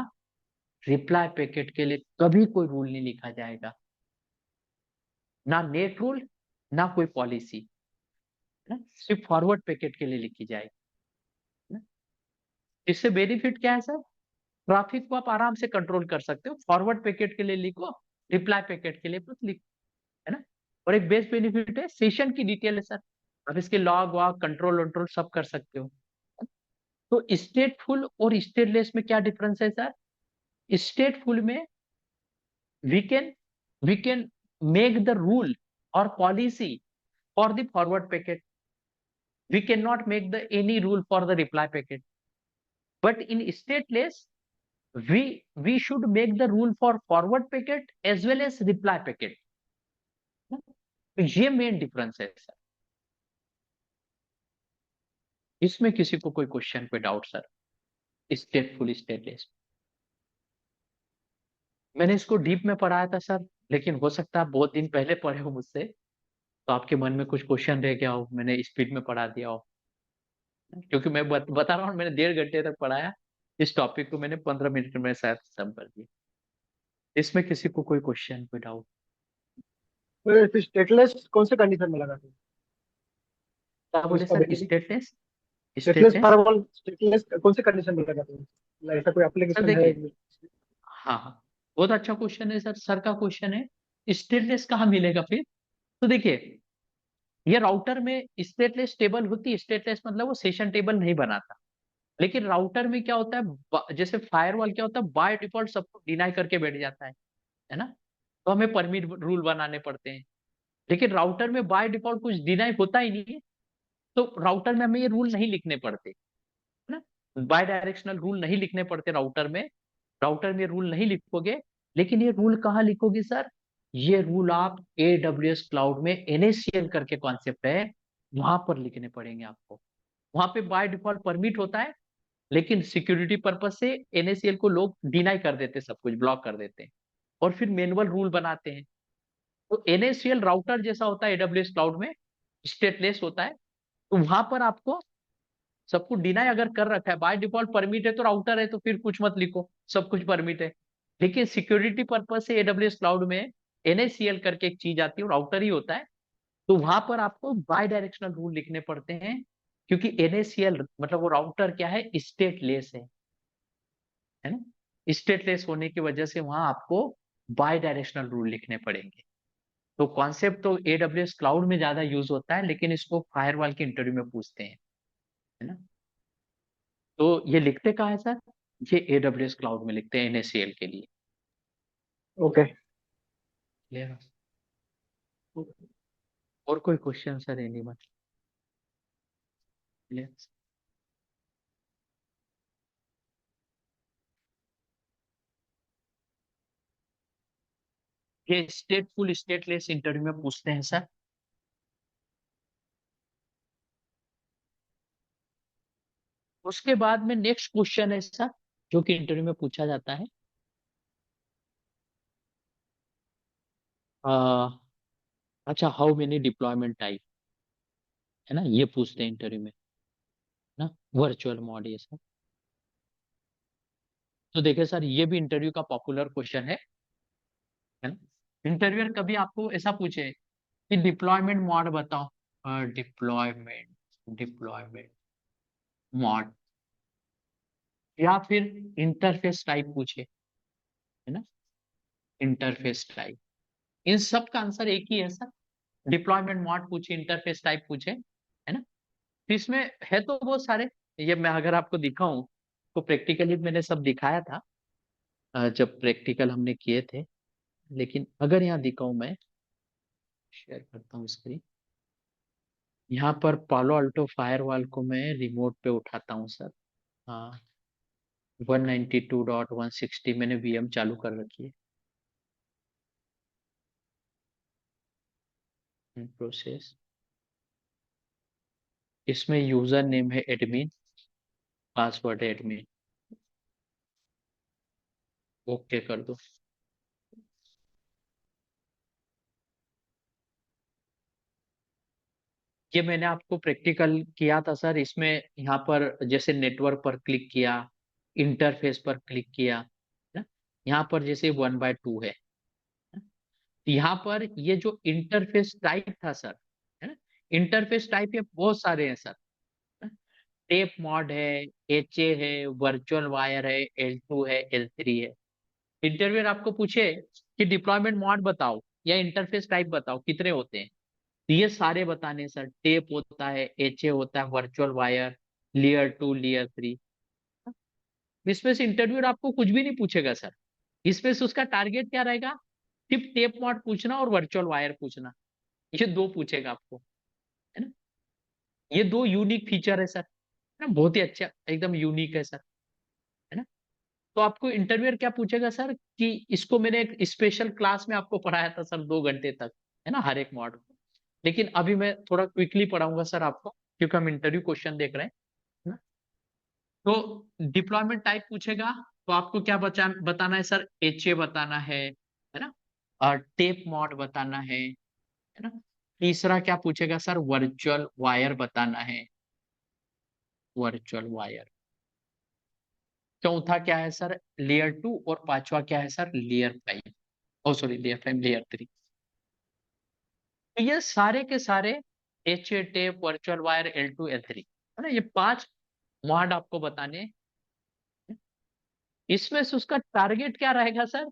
रिप्लाई पैकेट के लिए कभी कोई रूल नहीं लिखा जाएगा, ना नेट रूल ना कोई पॉलिसी, है ना, सिर्फ फॉरवर्ड पैकेट के लिए लिखी जाएगी, है ना। इससे बेनिफिट क्या है सर, ट्रैफिक को आप आराम से कंट्रोल कर सकते हो, फॉरवर्ड पैकेट के लिए लिखो, रिप्लाई पैकेट के लिए मत लिखो, है ना। और एक बेस्ट बेनिफिट है, सेशन की डिटेल है सर, आप इसके लॉग वॉग कंट्रोल कंट्रोल सब कर सकते हो। तो स्टेटफुल और स्टेटलेस में क्या डिफरेंस है सर, स्टेटफुल में we can we can make the rule और policy for the forward packet, we cannot make the any rule for the reply packet, but in stateless we should make the rule for forward packet as well as reply packet। तो ये मेन डिफरेंस है सर। इसमें किसी को कोई क्वेश्चन पे डाउट सर, स्टेटफुल स्टेटलेस? मैंने इसको डीप में पढ़ाया था सर, लेकिन हो सकता है बहुत दिन पहले पढ़े हो मुझसे, तो आपके मन में कुछ क्वेश्चन रह गया हो, मैंने स्पीड में पढ़ा दिया हो। क्योंकि मैं बता रहा हूँ, मैंने 1.5 घंटे तक पढ़ाया, इस टॉपिक को मैंने 15 मिनट में शायद खत्म कर दिया। इसमें किसी को कोई क्वेश्चन पे डाउट? फिर स्टेटलेस कौन से कंडीशन में लगाते हैं? क्या बोले उसका sir, benefit? Stateless? Stateless stateless firewall, stateless कौन से कंडीशन में लगाते हैं? ऐसा कोई सर एप्लीकेशन है? देखिए, हाँ हाँ, बहुत अच्छा क्वेश्चन है सर, सर का क्वेश्चन है, स्टेटलेस कहाँ मिलेगा फिर। तो देखिए, ये राउटर में स्टेटलेस टेबल होती है, स्टेटलेस मतलब वो सेशन टेबल नहीं बनाता, लेकिन राउटर में क्या होता है, जैसे फायरवॉल क्या होता है, बाय डिफॉल्ट सबको डिनाई करके बैठ जाता है ना। तो हमें परमिट रूल बनाने पड़ते हैं, लेकिन राउटर में बाय डिफॉल्ट कुछ डिनाई होता ही नहीं है, तो राउटर में हमें ये रूल नहीं लिखने पड़ते, है ना। बाय डायरेक्शनल रूल नहीं लिखने पड़ते राउटर में, राउटर में रूल नहीं लिखोगे। लेकिन ये रूल कहाँ लिखोगे सर, ये रूल आप AWS क्लाउड में NACL करके कॉन्सेप्ट है, वहां पर लिखने पड़ेंगे आपको। वहां पे बाय डिफॉल्ट परमिट होता है, लेकिन सिक्योरिटी पर्पज से NACL को लोग डिनाई कर देते, सब कुछ ब्लॉक कर देते हैं, और फिर मैनुअल रूल बनाते हैं। तो NACL राउटर जैसा होता है AWS क्लाउड में, स्टेटलेस होता है, तो वहां पर आपको सब कुछ डिनाई अगर कर रखा है, बाय डिफॉल्ट परमिट है तो राउटर है तो फिर कुछ मत लिखो, सब कुछ परमिट है। लेकिन सिक्योरिटी पर्पज से AWS क्लाउड में NACL करके एक चीज आती है, राउटर ही होता है, तो वहां पर आपको बाय डायरेक्शनल रूल लिखने पड़ते हैं, क्योंकि NACL मतलब वो राउटर क्या है, स्टेटलेस है ना। स्टेटलेस होने की वजह से वहां आपको बाय डायरेक्शनल रूल लिखने पड़ेंगे। तो कॉन्सेप्ट तो AWS क्लाउड में ज्यादा यूज होता है, लेकिन इसको फायरवॉल के इंटरव्यू में पूछते हैं, है ना। तो ये लिखते कहाँ है सर? ये AWS क्लाउड में लिखते हैं NACL के लिए। ओके। क्लियर? और कोई क्वेश्चन सर? एनीवन? क्लियर? ये स्टेटफुल स्टेटलेस इंटरव्यू में पूछते हैं सर। उसके बाद में नेक्स्ट क्वेश्चन है सर, जो कि इंटरव्यू में पूछा जाता है। अच्छा, हाउ मेनी डिप्लॉयमेंट टाइप, है ना, ये पूछते हैं इंटरव्यू में, ना। वर्चुअल मॉड, ये सर। तो देखिए सर, ये भी इंटरव्यू का पॉपुलर क्वेश्चन है ना। इंटरव्यूअर कभी आपको ऐसा पूछे कि डिप्लॉयमेंट मॉड बताओ, डिप्लॉयमेंट डिप्लॉयमेंट मॉड, या फिर इंटरफेस टाइप पूछे, है ना, इंटरफेस टाइप, इन सब का आंसर एक ही है सर। डिप्लॉयमेंट मॉड पूछे, इंटरफेस टाइप पूछे, है ना। तो इसमें है तो बहुत सारे। ये मैं अगर आपको दिखाऊं तो प्रैक्टिकली मैंने सब दिखाया था, जब प्रैक्टिकल हमने किए थे। लेकिन अगर यहाँ दिखाऊं, मैं शेयर करता हूँ स्क्रीन। यहाँ पर पालो अल्टो फायरवॉल को मैं रिमोट पे उठाता हूँ सर। हाँ, 192.160 मैंने VM चालू कर रखी है। प्रोसेस, इसमें यूजर नेम है एडमिन, पासवर्ड है एडमिन। ओके कर दो। ये मैंने आपको प्रैक्टिकल किया था सर। इसमें यहाँ पर जैसे नेटवर्क पर क्लिक किया, इंटरफेस पर क्लिक किया, है ना। यहाँ पर जैसे 1/2 है, यहाँ पर ये जो इंटरफेस टाइप था सर, है ना, इंटरफेस टाइप ये बहुत सारे हैं सर। टेप मॉड है, HA है, वर्चुअल वायर है, L2 है, L3 है। इंटरव्यूअर आपको पूछे कि डिप्लॉयमेंट मॉड बताओ या इंटरफेस टाइप बताओ, कितने होते हैं, तो ये सारे बताने हैं सर। टेप होता है, HA होता है, वर्चुअल वायर, लेयर 2, लेयर 3। इसमें से इंटरव्यूअर आपको कुछ भी नहीं पूछेगा सर। इसमें से उसका टारगेट क्या रहेगा? सिर्फ टेप मॉड पूछना और वर्चुअल वायर पूछना, ये दो पूछेगा आपको, है ना। ये दो यूनिक फीचर है सर, है ना, बहुत ही अच्छा, एकदम यूनिक है सर, है ना। तो आपको इंटरव्यूअर क्या पूछेगा सर कि इसको मैंने एक स्पेशल क्लास में आपको पढ़ाया था सर 2 घंटे तक, है ना, हर एक मॉड को। लेकिन अभी मैं थोड़ा क्विकली पढ़ाऊंगा सर आपको, क्योंकि हम इंटरव्यू क्वेश्चन देख रहे हैं, है ना। तो डिप्लॉयमेंट टाइप पूछेगा, तो आपको क्या बताना है सर? HA बताना है ना, और टेप मॉड बताना है ना। तीसरा क्या पूछेगा सर? वर्चुअल वायर बताना है, वर्चुअल वायर। चौथा क्या है सर? लेयर 2। और पांचवा क्या है सर? लेयर 5। ओ सॉरी, लेयर 5, लेयर 3। तो ये सारे के सारे HA, tape, virtual wire, L2, L3, है ना, ये 5 मॉड आपको बताने हैं। इसमें से उसका टारगेट क्या रहेगा सर?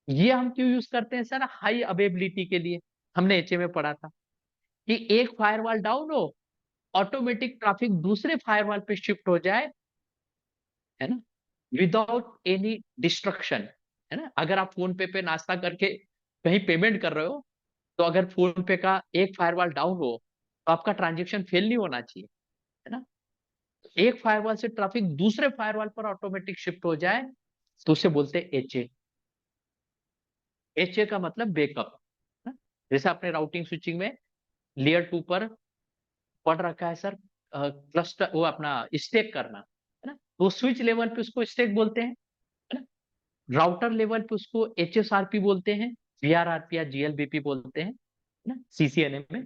ये हम क्यों यूज करते हैं सर? हाई अवेबिलिटी के लिए। हमने HA में पढ़ा था कि एक फायरवॉल डाउन हो, ऑटोमेटिक ट्रैफिक दूसरे फायरवॉल पे शिफ्ट हो जाए, है ना, विदाउट एनी डिस्ट्रक्शन, है ना। अगर आप फोन पे नाश्ता करके कहीं पेमेंट कर रहे हो, तो अगर फोन पे का एक फायरवॉल डाउन हो, तो आपका ट्रांजेक्शन फेल नहीं होना चाहिए, है ना। एक फायरवॉल से ट्रैफिक दूसरे फायरवॉल पर ऑटोमेटिक शिफ्ट हो जाए, तो उसे बोलते हैं HA। HA का मतलब बैकअप। जैसे आपने राउटिंग स्विचिंग में लेयर 2 पर पढ़ रखा है सर, क्लस्टर, वो अपना स्टेक करना, है ना, तो स्विच लेवल पे उसको स्टेक बोलते हैं, है ना। राउटर लेवल पे उसको HSRP बोलते हैं, VRRP या GLBP बोलते हैं, है ना, CCNA में।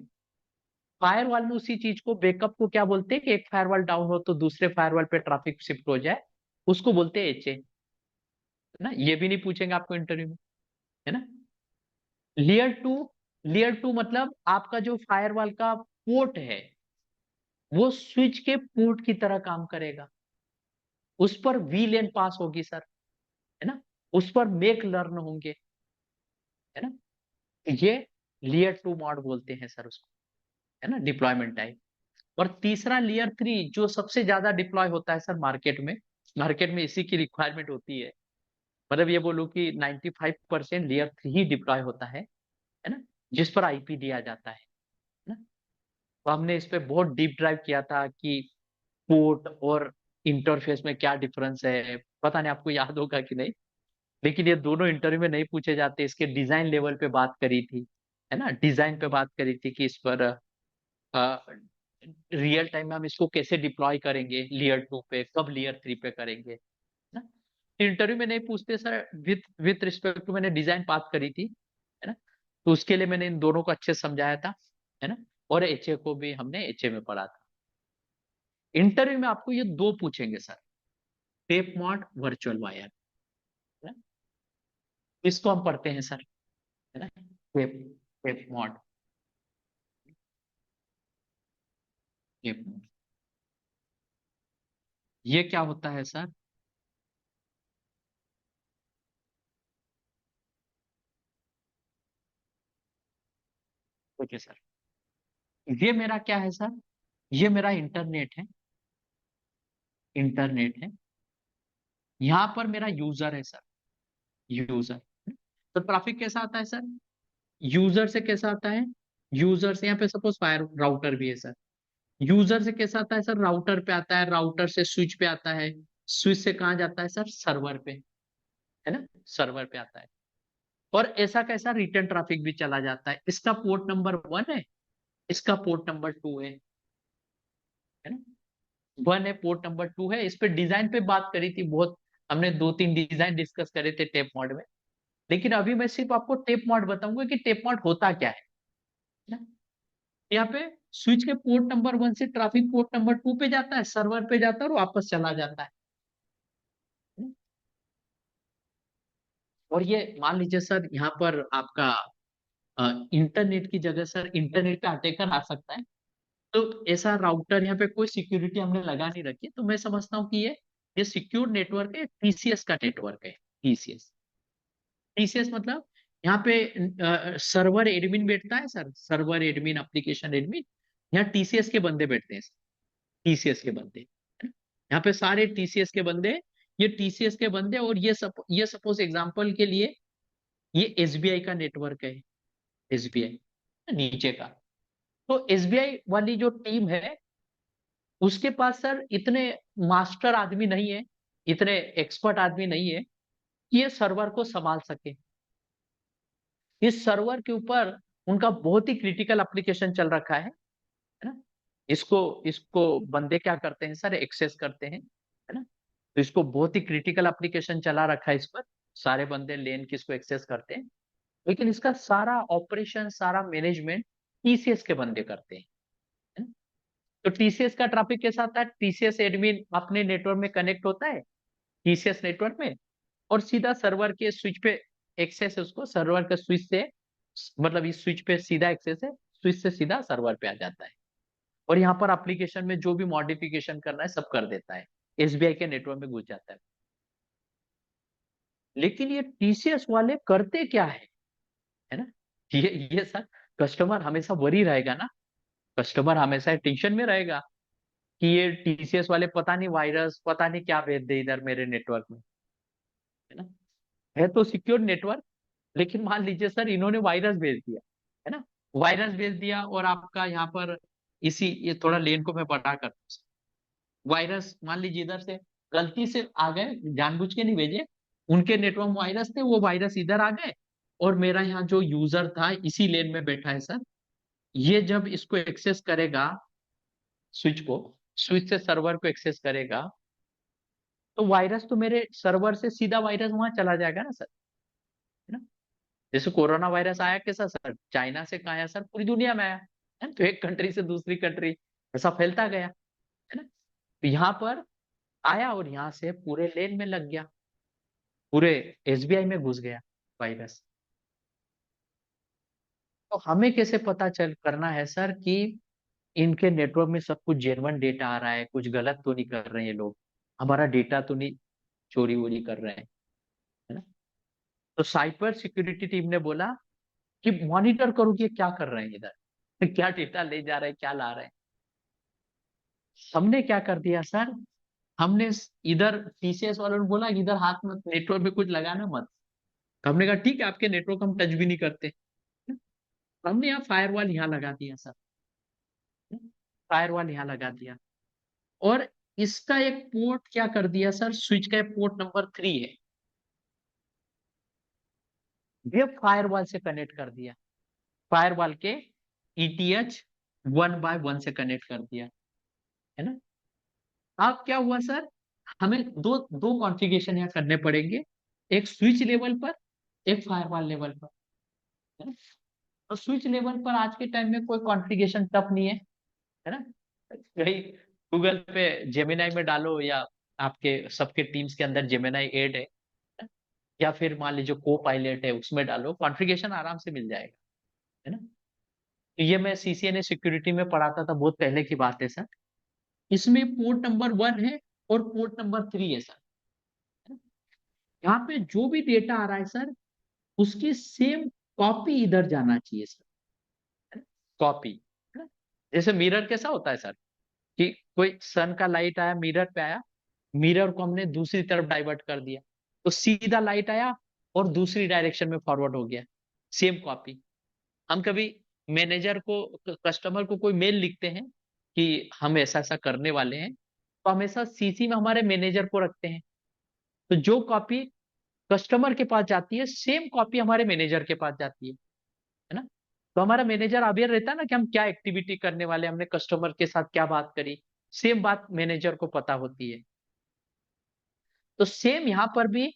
फायरवॉल में उसी चीज को, बैकअप को क्या बोलते हैं कि एक फायरवॉल डाउन हो तो दूसरे फायरवॉल पे ट्रैफिक शिफ्ट हो जाए, उसको बोलते हैं HA, है ना। ये भी नहीं पूछेंगे आपको इंटरव्यू में, है ना। लेयर 2, लेयर 2 मतलब आपका जो फायरवॉल का पोर्ट है, वो स्विच के पोर्ट की तरह काम करेगा। उस पर VLAN पास होगी सर, है उस पर मेक लर्न होंगे, है ना। ये लेयर 2 मॉड बोलते हैं सर उसको, है ना, डिप्लॉयमेंट टाइप। और तीसरा लेयर 3 जो सबसे ज्यादा डिप्लॉय होता है सर मार्केट में इसी की रिक्वायरमेंट होती है। मतलब ये बोलूं कि 95% लेयर 3 ही डिप्लॉय होता है ना, जिस पर आईपी दिया जाता है ना। तो हमने इस पे बहुत डीप ड्राइव किया था कि पोर्ट और इंटरफेस में क्या डिफरेंस है, पता नहीं आपको याद होगा कि नहीं। लेकिन ये दोनों इंटरव्यू में नहीं पूछे जाते, इसके डिजाइन लेवल पे बात करी थी, है ना, डिजाइन पे बात करी थी कि इस पर रियल टाइम में हम इसको कैसे डिप्लॉय करेंगे, लेयर 2 पे कब लेयर 3 पे करेंगे ना। इंटरव्यू में नहीं पूछते सर, विथ रिस्पेक्ट टू मैंने डिजाइन बात करी थी, है ना। तो उसके लिए मैंने इन दोनों को अच्छे से समझाया था, है ना। और एचए को भी हमने एचए में पढ़ा था। इंटरव्यू में आपको ये दो पूछेंगे sir, tape mod virtual wire, है ना। इसको हम पढ़ते हैं सर, है ना, tape tape mod, tape mod ये क्या होता है सर। ओके सर, ये मेरा क्या है सर, ये मेरा इंटरनेट है। यहाँ पर मेरा यूजर है सर, यूजर। तो ट्रैफिक कैसा आता है सर, यूजर से कैसा आता है, यूजर से यहाँ पे सपोज फायर राउटर भी है सर, यूजर से कैसा आता है सर, राउटर पे आता है, राउटर से स्विच पे आता है, स्विच से कहाँ जाता है सर, सर्वर पे, है ना, सर्वर पे आता है। और ऐसा कैसा रिटर्न ट्रैफिक भी चला जाता है। इसका पोर्ट नंबर 1 है, इसका पोर्ट नंबर 2 है ना, 1 है, पोर्ट नंबर 2 है। इस पे डिजाइन पे बात करी थी बहुत, हमने 2-3 डिजाइन डिस्कस करे थे टेप मॉड में। लेकिन अभी मैं सिर्फ आपको टेप मॉड बताऊंगा कि टेप मॉड होता क्या है ना? यहाँ पे स्विच के पोर्ट नंबर 1 से ट्रैफिक पोर्ट नंबर 2 पे जाता है, सर्वर पे जाता है और वापस चला जाता है। और ये मान लीजिए सर, यहाँ पर आपका इंटरनेट की जगह सर इंटरनेट पे अटैकर आ सकता है। तो ऐसा राउटर यहाँ पे कोई सिक्योरिटी हमने लगा नहीं रखी, तो मैं समझता हूँ कि ये सिक्योर नेटवर्क है, टीसीएस का नेटवर्क है। टीसीएस टीसीएस मतलब यहाँ पे सर्वर एडमिन बैठता है sir, server admin, application admin. यहाँ टीसीएस के बंदे बैठते हैं, टीसीएस के बंदे, है ना? यहाँ पे सारे टीसीएस के बंदे, ये टीसीएस के बंदे। और ये सपोज एग्जांपल के लिए ये एसबीआई का नेटवर्क है, एसबीआई नीचे का। तो एसबीआई वाली जो टीम है उसके पास सर इतने मास्टर आदमी नहीं है, इतने एक्सपर्ट आदमी नहीं है कि ये सर्वर को संभाल सके। इस सर्वर के ऊपर उनका बहुत ही क्रिटिकल एप्लीकेशन चल रखा है ना। इसको इसको बंदे क्या करते हैं सर, एक्सेस करते हैं, है ना। तो इसको बहुत ही क्रिटिकल एप्लीकेशन चला रखा है इस पर, सारे बंदे लेन की इसको एक्सेस करते हैं। लेकिन इसका सारा ऑपरेशन, सारा मैनेजमेंट टीसीएस के बंदे करते हैं, है ना? तो टीसीएस का ट्रैफिक कैसा आता है, टीसीएस एडमिन अपने नेटवर्क में कनेक्ट होता है, टीसीएस नेटवर्क में, और सीधा सर्वर के स्विच पे एक्सेस है, उसको सर्वर के स्विच से, मतलब इस स्विच पे सीधा एक्सेस है, स्विच से सीधा सर्वर पे आ जाता है। और यहाँ पर एप्लीकेशन में जो भी मॉडिफिकेशन करना है सब कर देता है, एसबीआई के नेटवर्क में घुस जाता है। लेकिन ये टीसीएस वाले करते क्या है ना, ये सर, कस्टमर हमेशा वरी रहेगा ना, कस्टमर हमेशा टेंशन में रहेगा कि ये टीसीएस वाले पता नहीं वायरस, पता नहीं क्या भेज दे इधर मेरे नेटवर्क में, है ना। है तो सिक्योर नेटवर्क, लेकिन मान लीजिए सर इन्होंने वायरस भेज दिया, है ना, वायरस भेज दिया। और आपका यहाँ पर इसी, ये थोड़ा लेन को मैं बड़ा करता हूँ। वायरस मान लीजिए इधर से गलती से आ गए, जानबूझ के नहीं भेजे, उनके नेटवर्क में वायरस थे, वो वायरस इधर आ गए। और मेरा यहाँ जो यूजर था इसी लेन में बैठा है सर, ये जब इसको एक्सेस करेगा, स्विच को, स्विच से सर्वर को एक्सेस करेगा, तो वायरस तो मेरे सर्वर से सीधा वायरस वहां चला जाएगा ना सर, है ना। जैसे कोरोना वायरस आया कैसा सर, चाइना से कहा आया सर, पूरी दुनिया में आया, है ना? तो एक कंट्री से दूसरी कंट्री ऐसा फैलता गया, है ना। तो यहाँ पर आया और यहाँ से पूरे लेन में लग गया, पूरे एसबीआई में घुस गया वायरस। तो हमें कैसे पता चल करना है सर कि इनके नेटवर्क में सब कुछ जेन्युइन डेटा आ रहा है, कुछ गलत तो नहीं कर रहे हैं ये लोग, हमारा डेटा तो नहीं चोरी वोरी कर रहे हैं, है ना। तो साइबर सिक्योरिटी टीम ने बोला कि मॉनिटर करो कि ये क्या कर रहे हैं इधर, क्या डेटा ले जा रहे हैं, क्या ला रहे हैं। हमने क्या कर दिया सर, हमने इधर टीसीएस वालों ने बोला कि इधर हाथ में नेटवर्क में कुछ लगाना मत। हमने कहा ठीक है, आपके नेटवर्क हम टच भी नहीं करते। हमने यहाँ फायरवॉल यहाँ लगा दिया सर, फायरवॉल यहाँ लगा दिया। और इसका एक पोर्ट क्या कर दिया सर, स्विच का पोर्ट नंबर 3 है, ये फायरवॉल से कनेक्ट कर दिया, फायरवॉल के ईटीएच 1/1 से कनेक्ट कर दिया, है ना। अब क्या हुआ सर, हमें दो दो कॉन्फ़िगरेशन यहाँ करने पड़ेंगे, एक स्विच लेवल पर, एक फायरवॉल लेवल पर, है ना। तो स्विच लेवल पर आज के टाइम में कोई कॉन्फ़िगरेशन टफ नहीं है ना। कहीं गूगल पे जेमिनाई में डालो, या आपके सबके टीम्स के अंदर जेमिनाई एड है, या फिर मान लीजिए को पायलट है उसमें डालो, कॉन्फ़िगरेशन आराम से मिल जाएगा, है ना। तो ये मैं सीसीएनए सिक्योरिटी में पढ़ाता था, बहुत पहले की बात है सर। इसमें पोर्ट नंबर 1 है और पोर्ट नंबर 3 है सर। यहाँ पे जो भी डेटा आ रहा है सर, उसकी सेम कॉपी इधर जाना चाहिए सर, कॉपी। जैसे मिरर कैसा होता है सर, कि कोई सन का लाइट आया, मिरर पे आया, मिरर को हमने दूसरी तरफ डाइवर्ट कर दिया, तो सीधा लाइट आया और दूसरी डायरेक्शन में फॉरवर्ड हो गया, सेम कॉपी। हम कभी मैनेजर को, कस्टमर को कोई मेल लिखते हैं कि हम ऐसा ऐसा करने वाले हैं, तो हमेशा सीसी में हमारे मैनेजर को रखते हैं। तो जो कॉपी कस्टमर के पास जाती है, सेम कॉपी हमारे मैनेजर के पास जाती है ना। तो हमारा मैनेजर अवेयर रहता है ना कि हम क्या एक्टिविटी करने वाले, हमने कस्टमर के साथ क्या बात करी, सेम बात मैनेजर को पता होती है। तो सेम यहां पर भी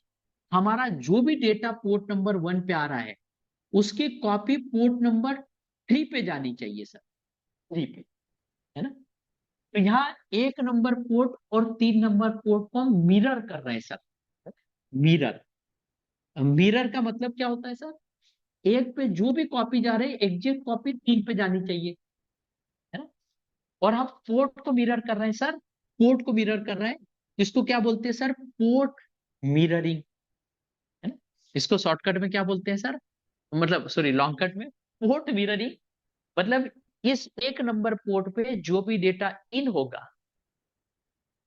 हमारा जो भी डेटा पोर्ट नंबर 1 पे आ रहा है, उसकी कॉपी पोर्ट नंबर 3 पे जानी चाहिए सर, 3 पे, है ना। तो यहाँ 1 नंबर पोर्ट और 3 नंबर पोर्ट को हम मिरर कर रहे हैं सर, मिरर। मिरर का मतलब क्या होता है सर, एक पे जो भी कॉपी जा रही है, एग्जैक्ट कॉपी 3 पे जानी चाहिए, है ना। और हम पोर्ट को मिरर कर रहे हैं सर, पोर्ट को मिरर कर रहे हैं, इसको क्या बोलते हैं सर, पोर्ट मिररिंग, है ना। इसको शॉर्टकट में क्या बोलते हैं सर, मतलब सॉरी लॉन्ग कट में पोर्ट मिररिंग। मतलब इस 1 नंबर पोर्ट पे जो भी डेटा इन होगा,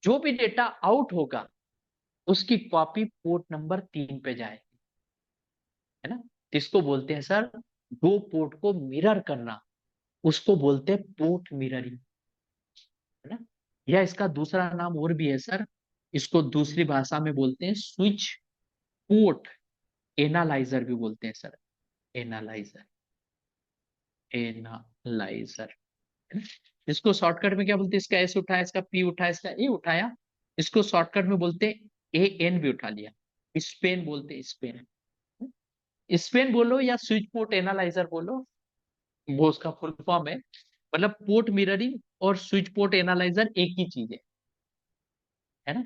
जो भी डेटा आउट होगा, उसकी कॉपी पोर्ट नंबर 3 पे जाएगी, है ना। इसको बोलते हैं सर, दो पोर्ट को मिरर करना, उसको बोलते हैं पोर्ट मिररिंग, है ना। या इसका दूसरा नाम और भी है सर, इसको दूसरी भाषा में बोलते हैं स्विच पोर्ट एनालाइजर भी बोलते हैं सर, एनालाइजर, एनालाइजर, है ना। इसको शॉर्टकट में क्या बोलते हैं, इसका एस उठाया, इसका पी उठाया, इसका ए उठाया, इसको शॉर्टकट में बोलते हैं ए एन भी उठा लिया, स्पेन बोलते हैं, स्पेन। स्पेन बोलो या स्विच पोर्ट एनालाइजर बोलो, वो उसका फुल फॉर्म है। मतलब पोर्ट मिररिंग और स्विच पोर्ट एनालाइजर एक ही चीज है ना।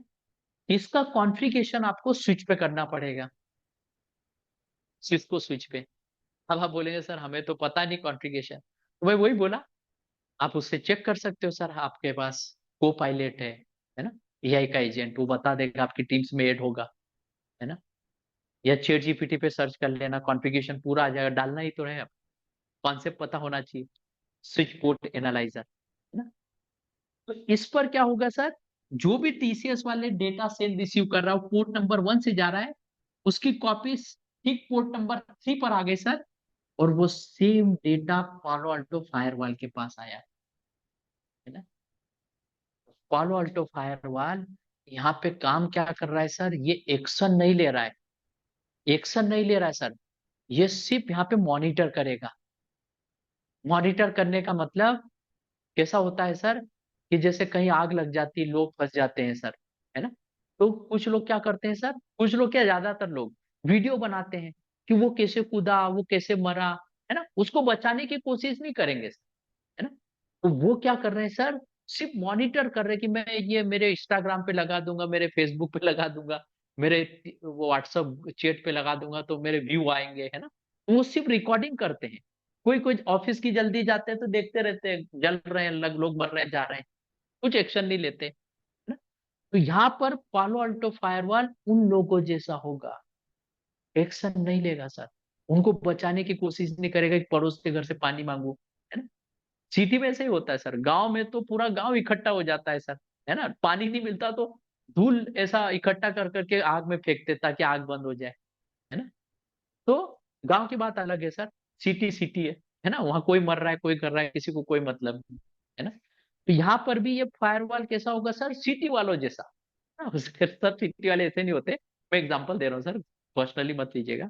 इसका कॉन्फ़िगरेशन आपको स्विच पे करना पड़ेगा, सिस्को स्विच पे। अब आप बोलेंगे सर हमें तो पता नहीं कॉन्फ़िगरेशन, तो मैं वही बोला, आप उससे चेक कर सकते हो सर, आपके पास को पायलट है ना, एआई का एजेंट, वो बता देगा, आपकी टीम्स में ऐड होगा, है ना। या चैट जीपीटी पे सर्च कर लेना, कॉन्फ़िगरेशन पूरा आ जाएगा, डालना ही तो है, कॉन्सेप्ट पता होना चाहिए, स्विच पोर्ट एनालाइजर, है ना। तो इस पर क्या होगा सर, जो भी टीसीएस वाले डेटा सेल रिसीव कर रहा है, पोर्ट नंबर 1 से जा रहा है, उसकी कॉपी ठीक पोर्ट नंबर 3 पर आ गई सर, और वो सेम डेटा पालो अल्टो फायरवॉल के पास आया, है ना। पालो अल्टो फायरवॉल यहाँ पे काम क्या कर रहा है सर, ये एक्शन नहीं ले रहा है, एक्शन नहीं ले रहा है सर, ये सिर्फ यहाँ पे मॉनिटर करेगा। मॉनिटर करने का मतलब कैसा होता है सर, कि जैसे कहीं आग लग जाती है, लोग फंस जाते हैं सर, है ना। तो कुछ लोग क्या करते हैं सर, कुछ लोग क्या, ज्यादातर लोग वीडियो बनाते हैं कि वो कैसे कूदा, वो कैसे मरा, है ना, उसको बचाने की कोशिश नहीं करेंगे, है ना। तो वो क्या कर रहे हैं सर, सिर्फ मॉनिटर कर रहे हैं कि मैं ये मेरे इंस्टाग्राम पे लगा दूंगा, मेरे फेसबुक पे लगा दूंगा, मेरे वो व्हाट्सएप चैट पे लगा दूंगा, तो मेरे व्यू आएंगे, है ना। वो सिर्फ रिकॉर्डिंग करते हैं। कोई कोई ऑफिस की जल्दी जाते हैं तो देखते रहते हैं, जल रहे हैं, लोग मर रहे हैं, जा रहे हैं, कुछ एक्शन नहीं लेते, है ना। तो यहाँ पर पालो अल्टो फायरवॉल उन लोगों जैसा होगा, एक्शन नहीं लेगा सर, उनको बचाने की कोशिश नहीं करेगा कि पड़ोस के घर से पानी मांगो, है ना। सिटी में ऐसे ही होता है सर, गांव में तो पूरा गांव इकट्ठा हो जाता है सर, है ना, पानी नहीं मिलता तो धूल ऐसा इकट्ठा कर करके आग में फेंकते ताकि आग बंद हो जाए, है ना। तो गांव की बात अलग है सर, सिटी सिटी है ना, वहां कोई मर रहा है कोई कर रहा है किसी को कोई मतलब नहीं, है ना। तो यहाँ पर भी ये फायरवॉल कैसा होगा सर, सिटी वालों जैसा, है ना। सर सिटी वाले ऐसे नहीं होते, मैं एग्जांपल दे रहा हूँ सर, पर्सनली मत लीजिएगा।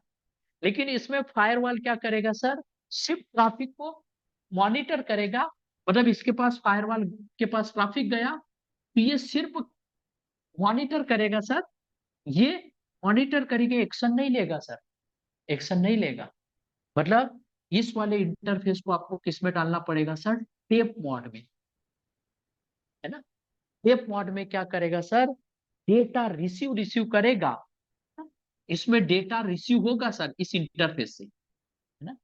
लेकिन इसमें फायरवॉल क्या करेगा सर, सिर्फ ट्रैफिक को मॉनिटर करेगा, मतलब इसके पास फायरवॉल के पास ट्रैफिक गया तो ये सिर्फ मॉनिटर करेगा सर, ये मॉनिटर करके एक्शन नहीं लेगा सर, एक्शन नहीं लेगा। मतलब इस वाले इंटरफेस को आपको किस में डालना पड़ेगा सर, टेप मोड में, है ना। टेप मोड में क्या करेगा सर, डेटा रिसीव रिसीव करेगा, इसमें डेटा रिसीव होगा सर इस इंटरफेस से, है ना।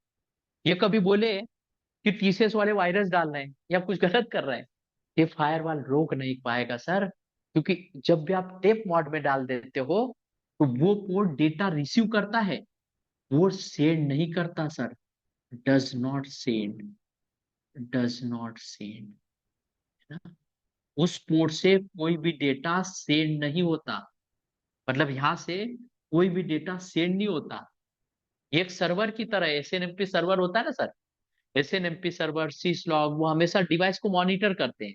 ये कभी बोले कि टीसीएस वाले वायरस डाल रहे हैं या कुछ गलत कर रहे हैं, ये फायरवॉल रोक नहीं पाएगा सर, क्योंकि जब भी आप टेप मोड में डाल देते हो तो वो पोर्ट डेटा रिसीव करता है, वो सेंड नहीं करता sir, does not send, does not send, है ना। उस पोर्ट से कोई भी डेटा सेंड नहीं होता, मतलब यहां से कोई भी डेटा सेंड नहीं होता। ये एक सर्वर की तरह एसएनएमपी सर्वर होता है ना सर, एसएनएमपी सर्वर सीस्लॉग वो हमेशा डिवाइस को मॉनिटर करते हैं,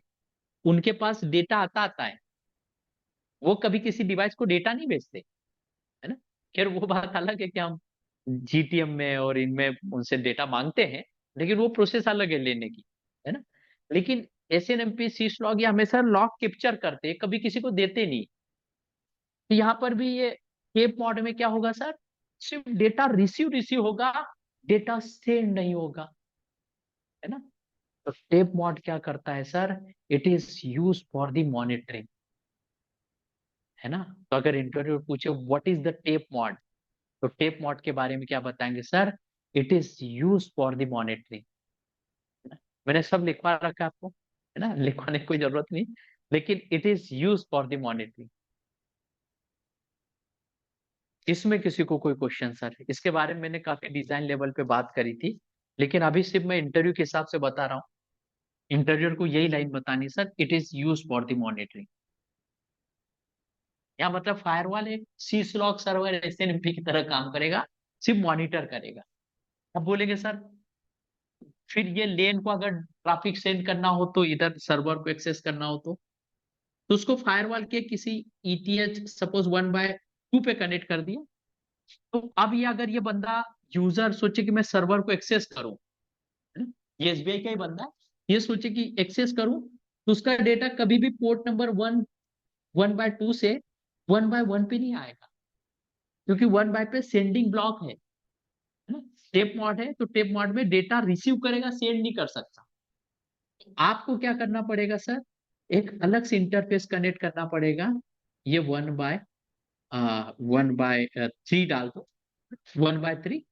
उनके पास डेटा आता आता है, वो कभी किसी डिवाइस को डेटा नहीं भेजते, है ना। खैर वो बात अलग है कि हम जीटीएम में और इनमें उनसे डेटा मांगते हैं, लेकिन वो प्रोसेस अलग है लेने की, है ना। लेकिन एसएनएमपी सीस्लॉग ये हमेशा लॉग कैप्चर करते हैं, कभी किसी को देते नहीं। तो यहाँ पर भी ये टेप मोड में क्या होगा सर, सिर्फ डेटा रिसीव रिसीव होगा, डेटा सेंड नहीं होगा, है ना। तो टेप मोड क्या करता है sir, it is use for the monitoring, है ना। तो अगर इंटरव्यू पूछे what is the tape mode, तो टेप मोड के बारे में क्या बताएंगे sir, it is use for the monitoring. मैंने सब लिखवा रखा है आपको, है ना, लिखवाने की कोई जरूरत नहीं, लेकिन it is use for the monitoring. इसमें किसी को कोई क्वेश्चन सर, इसके बारे में मैंने काफी डिजाइन लेवल पे बात करी थी, लेकिन अभी सिर्फ मैं इंटरव्यू के हिसाब से बता रहा हूँ, इंटरव्यूअर को यही लाइन बतानी sir, it is use for the monitoring. या मतलब फायरवॉल एक सीस्लॉग सर्वर एसएनएमपी की तरह काम करेगा, सिर्फ मॉनिटर करेगा। अब बोलेंगे सर फिर ये लेन को अगर ट्रैफिक सेंड करना हो तो इधर सर्वर को एक्सेस करना हो तो उसको फायरवॉल के किसी ईटीएच सपोज 1/2 पे कनेक्ट कर दिया, तो अब ये अगर ये बंदा यूजर सोचे कि मैं सर्वर को एक्सेस करूं, है ना? ये एसबीआई का ही बंदा है, ये सोचे कि एक्सेस करूं तो उसका डेटा कभी भी पोर्ट नंबर 1/2 से 1/1 पे नहीं आएगा, क्योंकि 1/2 पे सेंडिंग ब्लॉक है ना। टेप मॉड है तो टेप मॉड में डेटा रिसीव करेगा, सेंड नहीं कर सकता। आपको क्या करना पड़ेगा सर, एक अलग से इंटरफेस कनेक्ट करना पड़ेगा, ये 1/3 डाल दो, 1/3,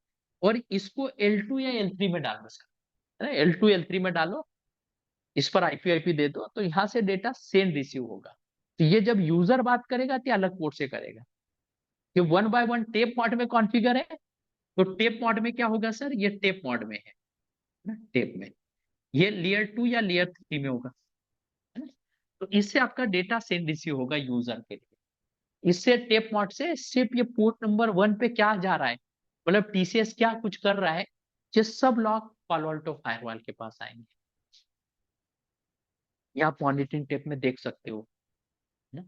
और इसको L2 या L3 में डाल दो सर, है ना, L2 L3 में डालो, इस पर आईपी दे दो, तो यहां से डेटा सेंड रिसीव होगा। तो ये जब यूजर बात करेगा तो अलग पोर्ट से करेगा, ये 1/1 टेप मॉड में कॉन्फ़िगर है, तो टेप मॉड में क्या होगा सर, ये टेप मॉड में है ना, टेप में ये लेयर 2 या लेयर 3 में होगा, है ना। तो इससे आपका डेटा सेंड रिसीव होगा यूजर के लिए, इससे टेप मॉड से सिर्फ ये पोर्ट नंबर 1 पे क्या जा रहा है, मतलब टीसीएस क्या कुछ कर रहा है, ये सब लॉग पालो अल्टो फायरवॉल के पास आएंगे। ये आप मॉनिटरिंग टेप में देख सकते हो, है ना।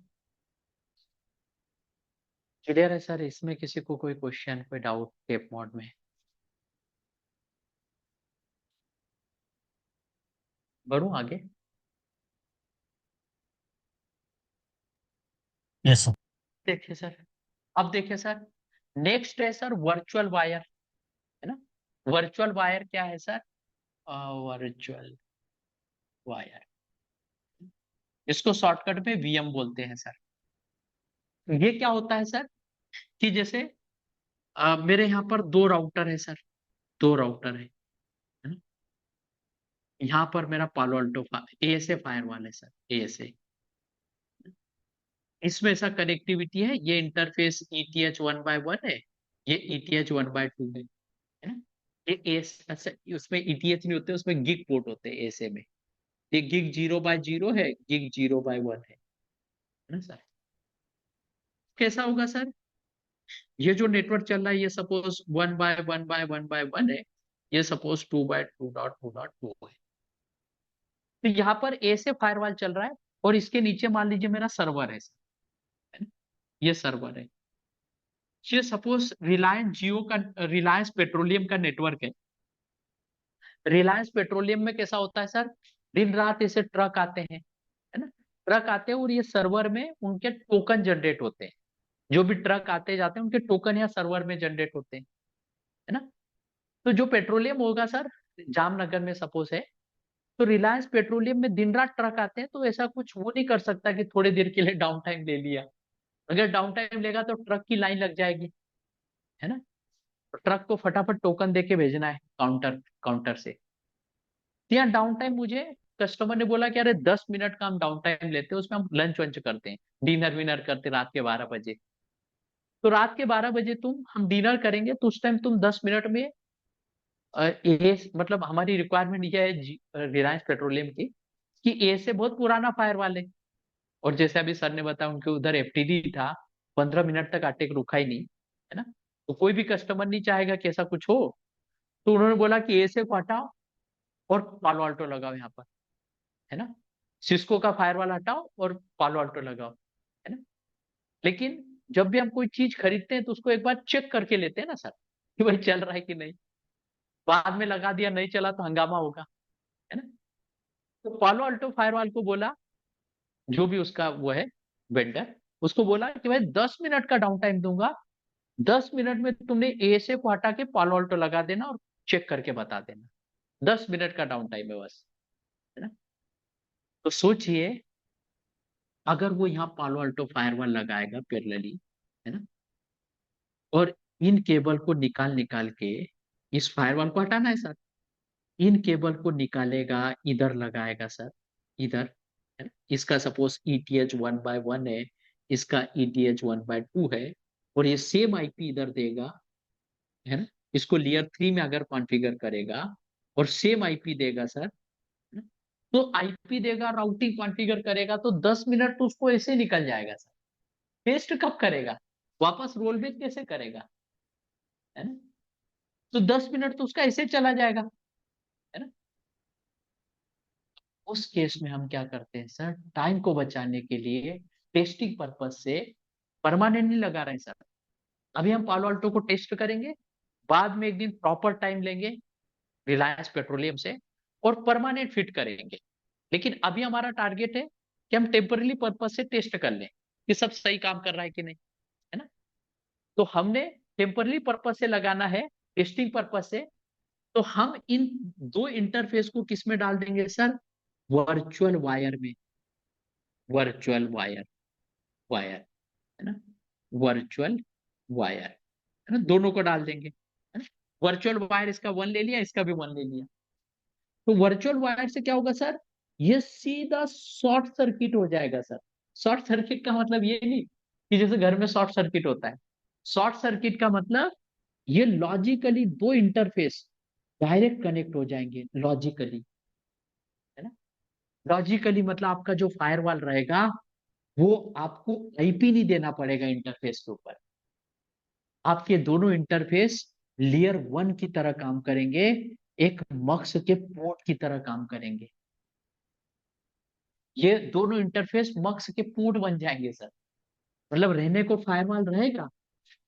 क्लियर है सर, इसमें किसी को कोई क्वेश्चन कोई डाउट टेप मोड में, बढ़ूं आगे। Yes sir. देखिए सर, अब देखिए सर, नेक्स्ट है सर वर्चुअल वायर, है ना। वर्चुअल वायर क्या है सर, वर्चुअल वायर, इसको शॉर्टकट में वीएम बोलते हैं सर। ये क्या होता है सर, कि जैसे मेरे यहाँ पर दो राउटर है सर, दो राउटर है ना? यहाँ पर मेरा पालो अल्टो एएसए फायरवॉल है सर, एएसए, इसमें ऐसा कनेक्टिविटी है, ये इंटरफेस ETH 1/1 है, ये ETH 1/2 है ना। ये एस अच्छा, उसमें ETH नहीं होते, उसमें गिग पोर्ट होते हैं एसे में। ये गिग 0/0 है, गिग 0/1 है ना सर। कैसा होगा सर, ये जो नेटवर्क चल रहा है ये सपोज 1/1/1/1 है, ये सपोज 2/2.2.2 है। तो यहाँ पर ए से फायरवॉल चल रहा है और इसके नीचे मान लीजिए मेरा सर्वर है ना? ये सर्वर है। ये सपोज रिलायंस पेट्रोलियम का नेटवर्क है। रिलायंस पेट्रोलियम में कैसा होता है सर, दिन रात ऐसे ट्रक आते हैं, है ना। ट्रक आते हैं और ये सर्वर में उनके टोकन जनरेट होते हैं। जो भी ट्रक आते जाते हैं उनके टोकन यहाँ सर्वर में जनरेट होते हैं, है ना। तो जो पेट्रोलियम होगा सर, जामनगर में सपोज है, तो रिलायंस पेट्रोलियम में दिन रात ट्रक आते हैं, तो ऐसा कुछ वो नहीं कर सकता कि थोड़ी देर के लिए डाउन टाइम ले लिया। अगर डाउन टाइम लेगा तो ट्रक की लाइन लग जाएगी, है ना। तो ट्रक को फटाफट टोकन दे के भेजना है काउंटर काउंटर से। तो यहाँ डाउन टाइम मुझे कस्टमर ने बोला कि अरे 10 मिनट का हम डाउन टाइम लेते हैं, उसमें हम लंच वंच करते हैं, डिनर विनर करते हैं रात के 12 बजे। तो रात के 12 बजे हम डिनर करेंगे, तो उस टाइम तुम 10 मिनट में ये मतलब हमारी रिक्वायरमेंट ये है रिलायंस पेट्रोलियम की कि ए से बहुत पुराना फायर है। और जैसे अभी सर ने बताया उनके उधर FTD था, 15 मिनट तक अटैक रुका ही नहीं, है ना। तो कोई भी कस्टमर नहीं चाहेगा कि ऐसा कुछ हो। तो उन्होंने बोला कि ए से को हटाओ और पालो अल्टो लगाओ यहाँ पर, है ना। सिस्को का फायरवॉल हटाओ और पालो अल्टो लगाओ, है ना। लेकिन जब भी हम कोई चीज खरीदते हैं तो उसको एक बार चेक करके लेते हैं ना सर, कि भाई चल रहा है कि नहीं। बाद में लगा दिया, नहीं चला तो हंगामा होगा, है ना। तो पालो अल्टो फायरवॉल को बोला, जो भी उसका वो है वेंडर, उसको बोला कि भाई 10 मिनट का डाउन टाइम दूंगा, 10 मिनट में तुमने ए से को हटा के पालो अल्टो लगा देना और चेक करके बता देना। 10 मिनट का डाउन टाइम है बस, है ना। तो सोचिए, अगर वो यहाँ पालो अल्टो फायरवॉल लगाएगा पैरेलली, है ना, और इन केबल को निकाल निकाल के इस फायरवॉल को हटाना है सर, इन केबल को निकालेगा, इधर लगाएगा सर, इधर, है ना। इसका सपोज ETH 1/1 है, इसका ETH 1/2 है, और ये सेम IP इधर देगा, है ना। इसको लेयर 3 में अगर कॉन्फ़िगर करेगा और सेम IP देगा सर, है ना? तो IP देगा, राउटिंग कॉन्फ़िगर करेगा, तो 10 मिनट तो उसको ऐसे निकल जाएगा सर। टेस्ट कब करेगा, वापस रोल बैक कैसे करेगा, है ना। तो 10 मिनट तो उसका ऐसे चला जाएगा, है ना। उस केस में हम क्या करते हैं सर, टाइम को बचाने के लिए टेस्टिंग पर्पज से परमानेंट नहीं लगा रहे हैं सर। अभी हम पालो अल्टो को टेस्ट करेंगे, बाद में एक दिन प्रॉपर टाइम लेंगे रिलायंस पेट्रोलियम से और परमानेंट फिट करेंगे। लेकिन अभी हमारा टारगेट है कि हम टेम्पररी पर्पज से टेस्ट कर लें कि सब सही काम कर रहा है कि नहीं, है ना। तो हमने टेम्पररी पर्पज से लगाना है, टेस्टिंग पर्पज से। तो हम इन दो इंटरफेस को किस में डाल देंगे सर, वर्चुअल वायर में। वर्चुअल वायर, वायर, है ना, वर्चुअल वायर, है ना, दोनों को डाल देंगे, है ना। वर्चुअल वायर इसका 1 ले लिया, इसका भी 1 ले लिया। तो वर्चुअल वायर से क्या होगा सर, ये सीधा शॉर्ट सर्किट हो जाएगा सर। शॉर्ट सर्किट का मतलब ये नहीं कि जैसे घर में शॉर्ट सर्किट होता है। शॉर्ट सर्किट का मतलब ये लॉजिकली दो इंटरफेस डायरेक्ट कनेक्ट हो जाएंगे, लॉजिकली, है ना। लॉजिकली मतलब आपका जो फायरवॉल रहेगा वो आपको IP नहीं देना पड़ेगा इंटरफेस के ऊपर। आपके दोनों इंटरफेस लेयर 1 की तरह काम करेंगे, एक मक्स के पोर्ट की तरह काम करेंगे। ये दोनों इंटरफेस मक्स के पोर्ट बन जाएंगे सर। मतलब रहने को फायरवॉल रहेगा,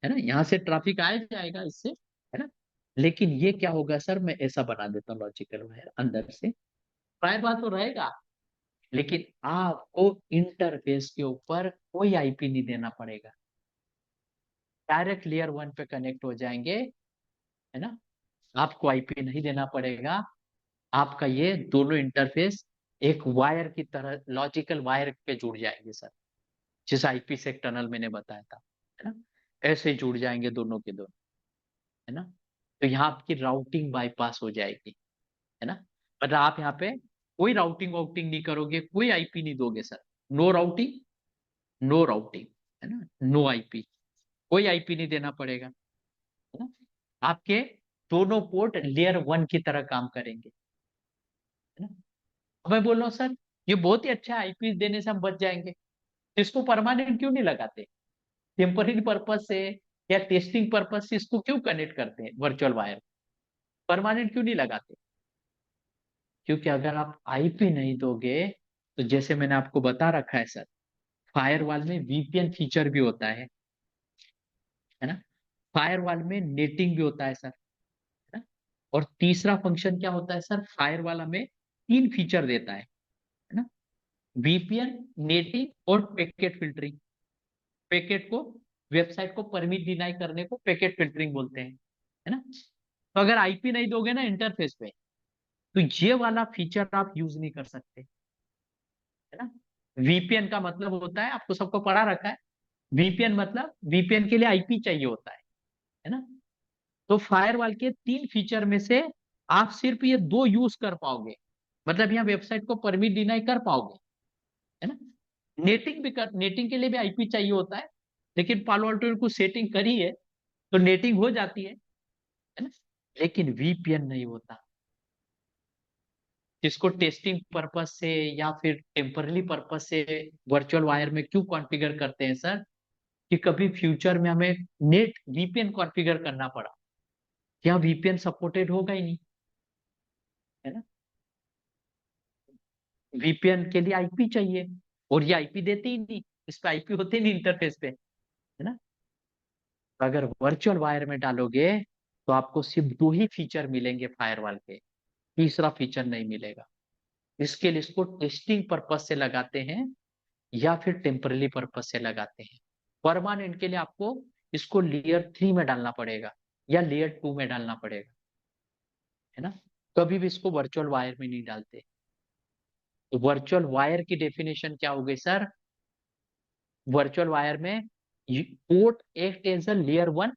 है ना, यहाँ से ट्रैफिक आया जाएगा इससे, है ना। लेकिन ये क्या होगा सर, मैं ऐसा बना देता हूँ लॉजिकल वायर, अंदर से फायरवॉल तो रहेगा, लेकिन आपको इंटरफेस के ऊपर कोई IP नहीं देना पड़ेगा, डायरेक्ट लेयर 1 पे कनेक्ट हो जाएंगे, है ना। आपको IP नहीं देना पड़ेगा। आपका ये दोनों इंटरफेस एक वायर की तरह लॉजिकल वायर पे जुड़ जाएंगे सर, जिस IP से एक टनल मैंने बताया था, है ना। ऐसे जुड़ जाएंगे दोनों के दोनों, है ना। तो यहाँ आपकी राउटिंग बाईपास हो जाएगी, है ना। मतलब आप यहाँ पे कोई राउटिंग वाउटिंग नहीं करोगे, कोई IP नहीं दोगे sir. No routing, no routing, है ना, नो IP, कोई IP नहीं देना पड़ेगा। है ना? आपके दोनों पोर्ट लेयर 1 की तरह काम करेंगे, है ना? अब मैं बोल रहा हूँ सर ये बहुत ही अच्छा आईपी देने से हम बच जाएंगे, इसको परमानेंट क्यों नहीं लगाते? टेम्पररी पर्पज से या टेस्टिंग पर्पज से इसको क्यों कनेक्ट करते हैं वर्चुअल वायर? परमानेंट क्यों नहीं लगाते? क्योंकि अगर आप आईपी नहीं दोगे तो जैसे मैंने आपको बता रखा है सर, फायरवॉल में वीपीएन फीचर भी होता है ना? फायरवॉल में नेटिंग भी होता है सर, है ना? और तीसरा फंक्शन क्या होता है सर? फायरवॉल हमें 3 फीचर देता है ना? वीपीएन, नेटिंग और पैकेट फिल्टरिंग। पैकेट को, वेबसाइट को परमिट डिनाई करने को पैकेट फिल्टरिंग बोलते हैं, है ना? तो अगर आईपी नहीं दोगे ना इंटरफेस पे तो ये वाला फीचर आप यूज नहीं कर सकते, है ना? वीपीएन का मतलब होता है, आपको सबको पढ़ा रखा है, वीपीएन मतलब वीपीएन के लिए आईपी चाहिए होता है ना? तो फायरवॉल के 3 फीचर में से आप सिर्फ ये 2 यूज कर पाओगे, मतलब यहाँ वेबसाइट को परमिट डिनाई कर पाओगे, है ना? नेटिंग के लिए भी आईपी चाहिए होता है, लेकिन पालो अल्टो ने कुछ सेटिंग करी है तो नेटिंग हो जाती है ना? लेकिन वीपीएन नहीं होता, जिसको टेस्टिंग पर्पस से या फिर टेम्पररी पर्पस से वर्चुअल वायर में क्यों कॉन्फ़िगर करते हैं सर? कि कभी फ्यूचर में हमें नेट वीपीएन कॉन्फ़िगर करना पड़ा, यहाँ वीपीएन सपोर्टेड होगा ही नहीं, है ना? वीपीएन के लिए आईपी चाहिए और ये आईपी देते ही नहीं, इस पे आईपी होते नहीं इंटरफेस पे, है ना? तो अगर वर्चुअल वायर में डालोगे तो आपको सिर्फ 2 ही फीचर मिलेंगे फायरवॉल के, तीसरा फीचर नहीं मिलेगा। इसके लिए इसको टेस्टिंग पर्पज से लगाते हैं या फिर टेम्पररी पर्पज से लगाते हैं। परमानेंट के लिए आपको इसको लेयर 3 में डालना पड़ेगा या लेयर 2 में डालना पड़ेगा, है ना? कभी भी इसको वर्चुअल वायर में नहीं डालते। तो वर्चुअल वायर की डेफिनेशन क्या हो गई सर? वर्चुअल वायर में port act as a layer 1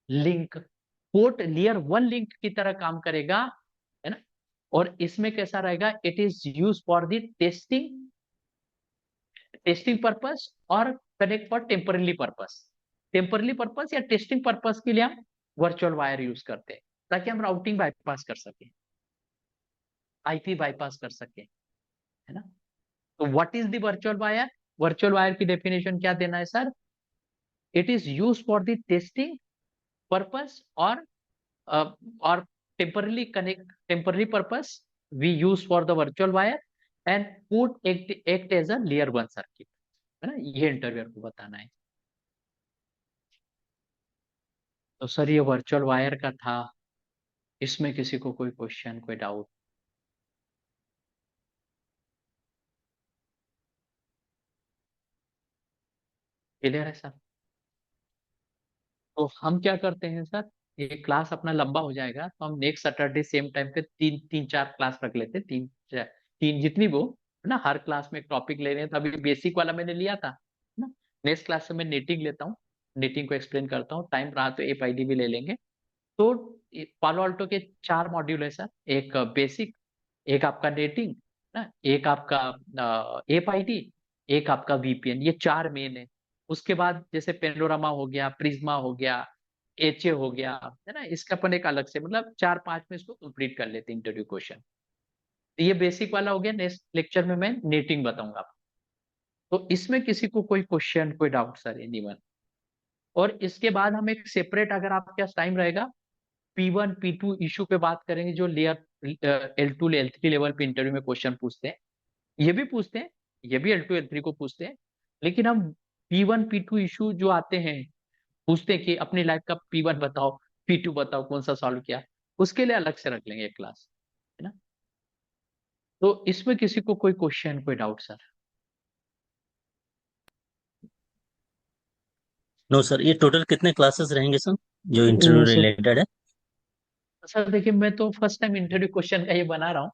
link, port layer 1 link की तरह काम करेगा, है ना? और इसमें कैसा रहेगा? It is use for the testing purpose और कनेक्ट फॉर टेम्पररी पर्पस या टेस्टिंग पर्पस के लिए हम वर्चुअल वायर यूज करते हैं, ताकि हम राउटिंग बाईपास कर सके, आईपी बाईपास कर सके, है ना? तो what is the virtual wire? Virtual wire की डेफिनेशन क्या देना है sir? It is use for the testing purpose or temporary purpose we use for the virtual wire and put act as a layer 1 circuit, है ना? ये इंटरव्यूअर को बताना है। तो सर ये वर्चुअल वायर का था, इसमें किसी को कोई क्वेश्चन, कोई डाउट? क्लियर है सर? तो हम क्या करते हैं सर, ये क्लास अपना लंबा हो जाएगा तो हम नेक्स्ट सैटरडे सेम टाइम पे तीन चार क्लास रख लेते हैं, तीन जितनी वो, है ना? हर क्लास में एक टॉपिक ले रहे हैं, तो अभी बेसिक वाला मैंने लिया था, है ना? नेक्स्ट क्लास से मैं नेटिंग लेता हूँ, नेटिंग को एक्सप्लेन करता हूँ, टाइम रहा तो एपआईडी भी ले लेंगे। तो पालो अल्टो के 4 मॉड्यूल है सर, एक बेसिक, एक आपका नेटिंग ना, एक आपका एपआईडी, एक आपका वीपीएन, ये 4 मेन है। उसके बाद जैसे पेनोरामा हो गया, प्रिज्मा हो गया, एचए हो गया, है ना? इसका अपन एक अलग से मतलब 4-5 में इसको कंप्लीट कर लेते हैं इंटरव्यू क्वेश्चन। तो ये बेसिक वाला हो गया, नेक्स्ट लेक्चर में मैं नेटिंग बताऊंगा आपको। तो इसमें किसी को कोई क्वेश्चन, कोई डाउट सर, एनीवन? और इसके बाद हम एक सेपरेट, अगर आपके पास टाइम रहेगा, P1 P2 इशू पे बात करेंगे, जो लेयर L2 L3 लेवल पे इंटरव्यू में क्वेश्चन पूछते हैं, ये भी पूछते हैं, ये भी L2 L3 को पूछते हैं, लेकिन हम P1 P2 इशू जो आते हैं, पूछते हैं कि अपनी लाइफ का P1 बताओ, P2 बताओ, कौन सा सॉल्व किया, उसके लिए अलग से रख लेंगे क्लास, है ना? तो इसमें किसी को कोई क्वेश्चन, कोई डाउट सर? नो सर, ये टोटल कितने क्लासेस रहेंगे सर जो इंटरव्यू सर रिलेटेड है? सर देखिए, मैं तो फर्स्ट टाइम इंटरव्यू क्वेश्चन का ये बना रहा हूँ,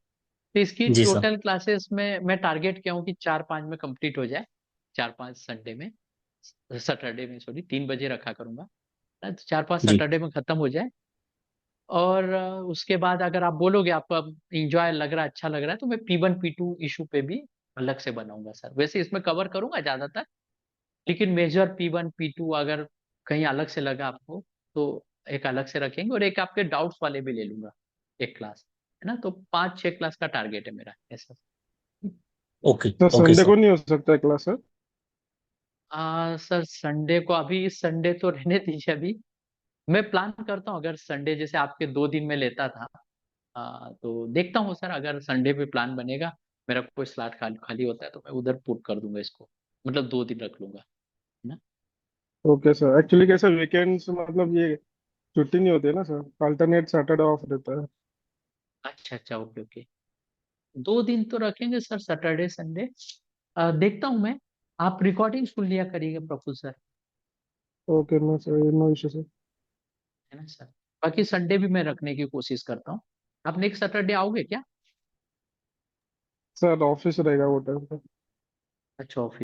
तो इसकी जी सर। टोटल क्लासेस में मैं टारगेट किया हूँ कि 4-5 में कंप्लीट हो जाए, 4-5 संडे में, सैटरडे में, सॉरी 3 बजे रखा करूंगा, 4-5 जी सैटरडे में खत्म हो जाए। और उसके बाद अगर आप बोलोगे आपको अब इंजॉय लग रहा है, अच्छा लग रहा है, तो मैं P1 P2 इशू पे भी अलग से बनाऊंगा सर। वैसे इसमें कवर करूंगा ज्यादातर, लेकिन मेजर P1 P2 अगर कहीं अलग से लगा आपको तो एक अलग से रखेंगे और एक आपके डाउट्स वाले भी ले लूंगा, एक क्लास, है ना। तो 5-6 क्लास का टारगेट है मेरा ऐसा। Okay sir okay Sunday sir. को नहीं हो सकता है क्लास सर? सर संडे को, अभी इस संडे तो रहने दीजिए अभी। मैं प्लान करता हूँ, अगर संडे जैसे आपके 2 दिन में लेता था, तो देखता हूँ सर, अगर संडे पे प्लान बनेगा, मेरा कोई स्लॉट खाली खाली होता है तो मैं उधर पुट कर दूंगा इसको, मतलब 2 दिन रख लूंगा, है ना। ओके सर, एक्चुअली कैसा वीकेंड्स मतलब ये छुट्टी नहीं होती है ना सर, अल्टरनेट सैटरडे ऑफ रहता है। अच्छा अच्छा, ओके ओके। 2 दिन तो रखेंगे सर, सैटरडे संडे। देखता हूँ मैं। आप रिकॉर्डिंग सुन लिया करिएगा Praful sir, okay, no sir, no issue sir. है ना सर। बाकी संडे भी मैं रखने की कोशिश करता हूँ। आप नेक्स्ट सैटरडे आओगे क्या? सर ऑफिस रहेगा वो टाइम पे। अच्छा, ऑफिस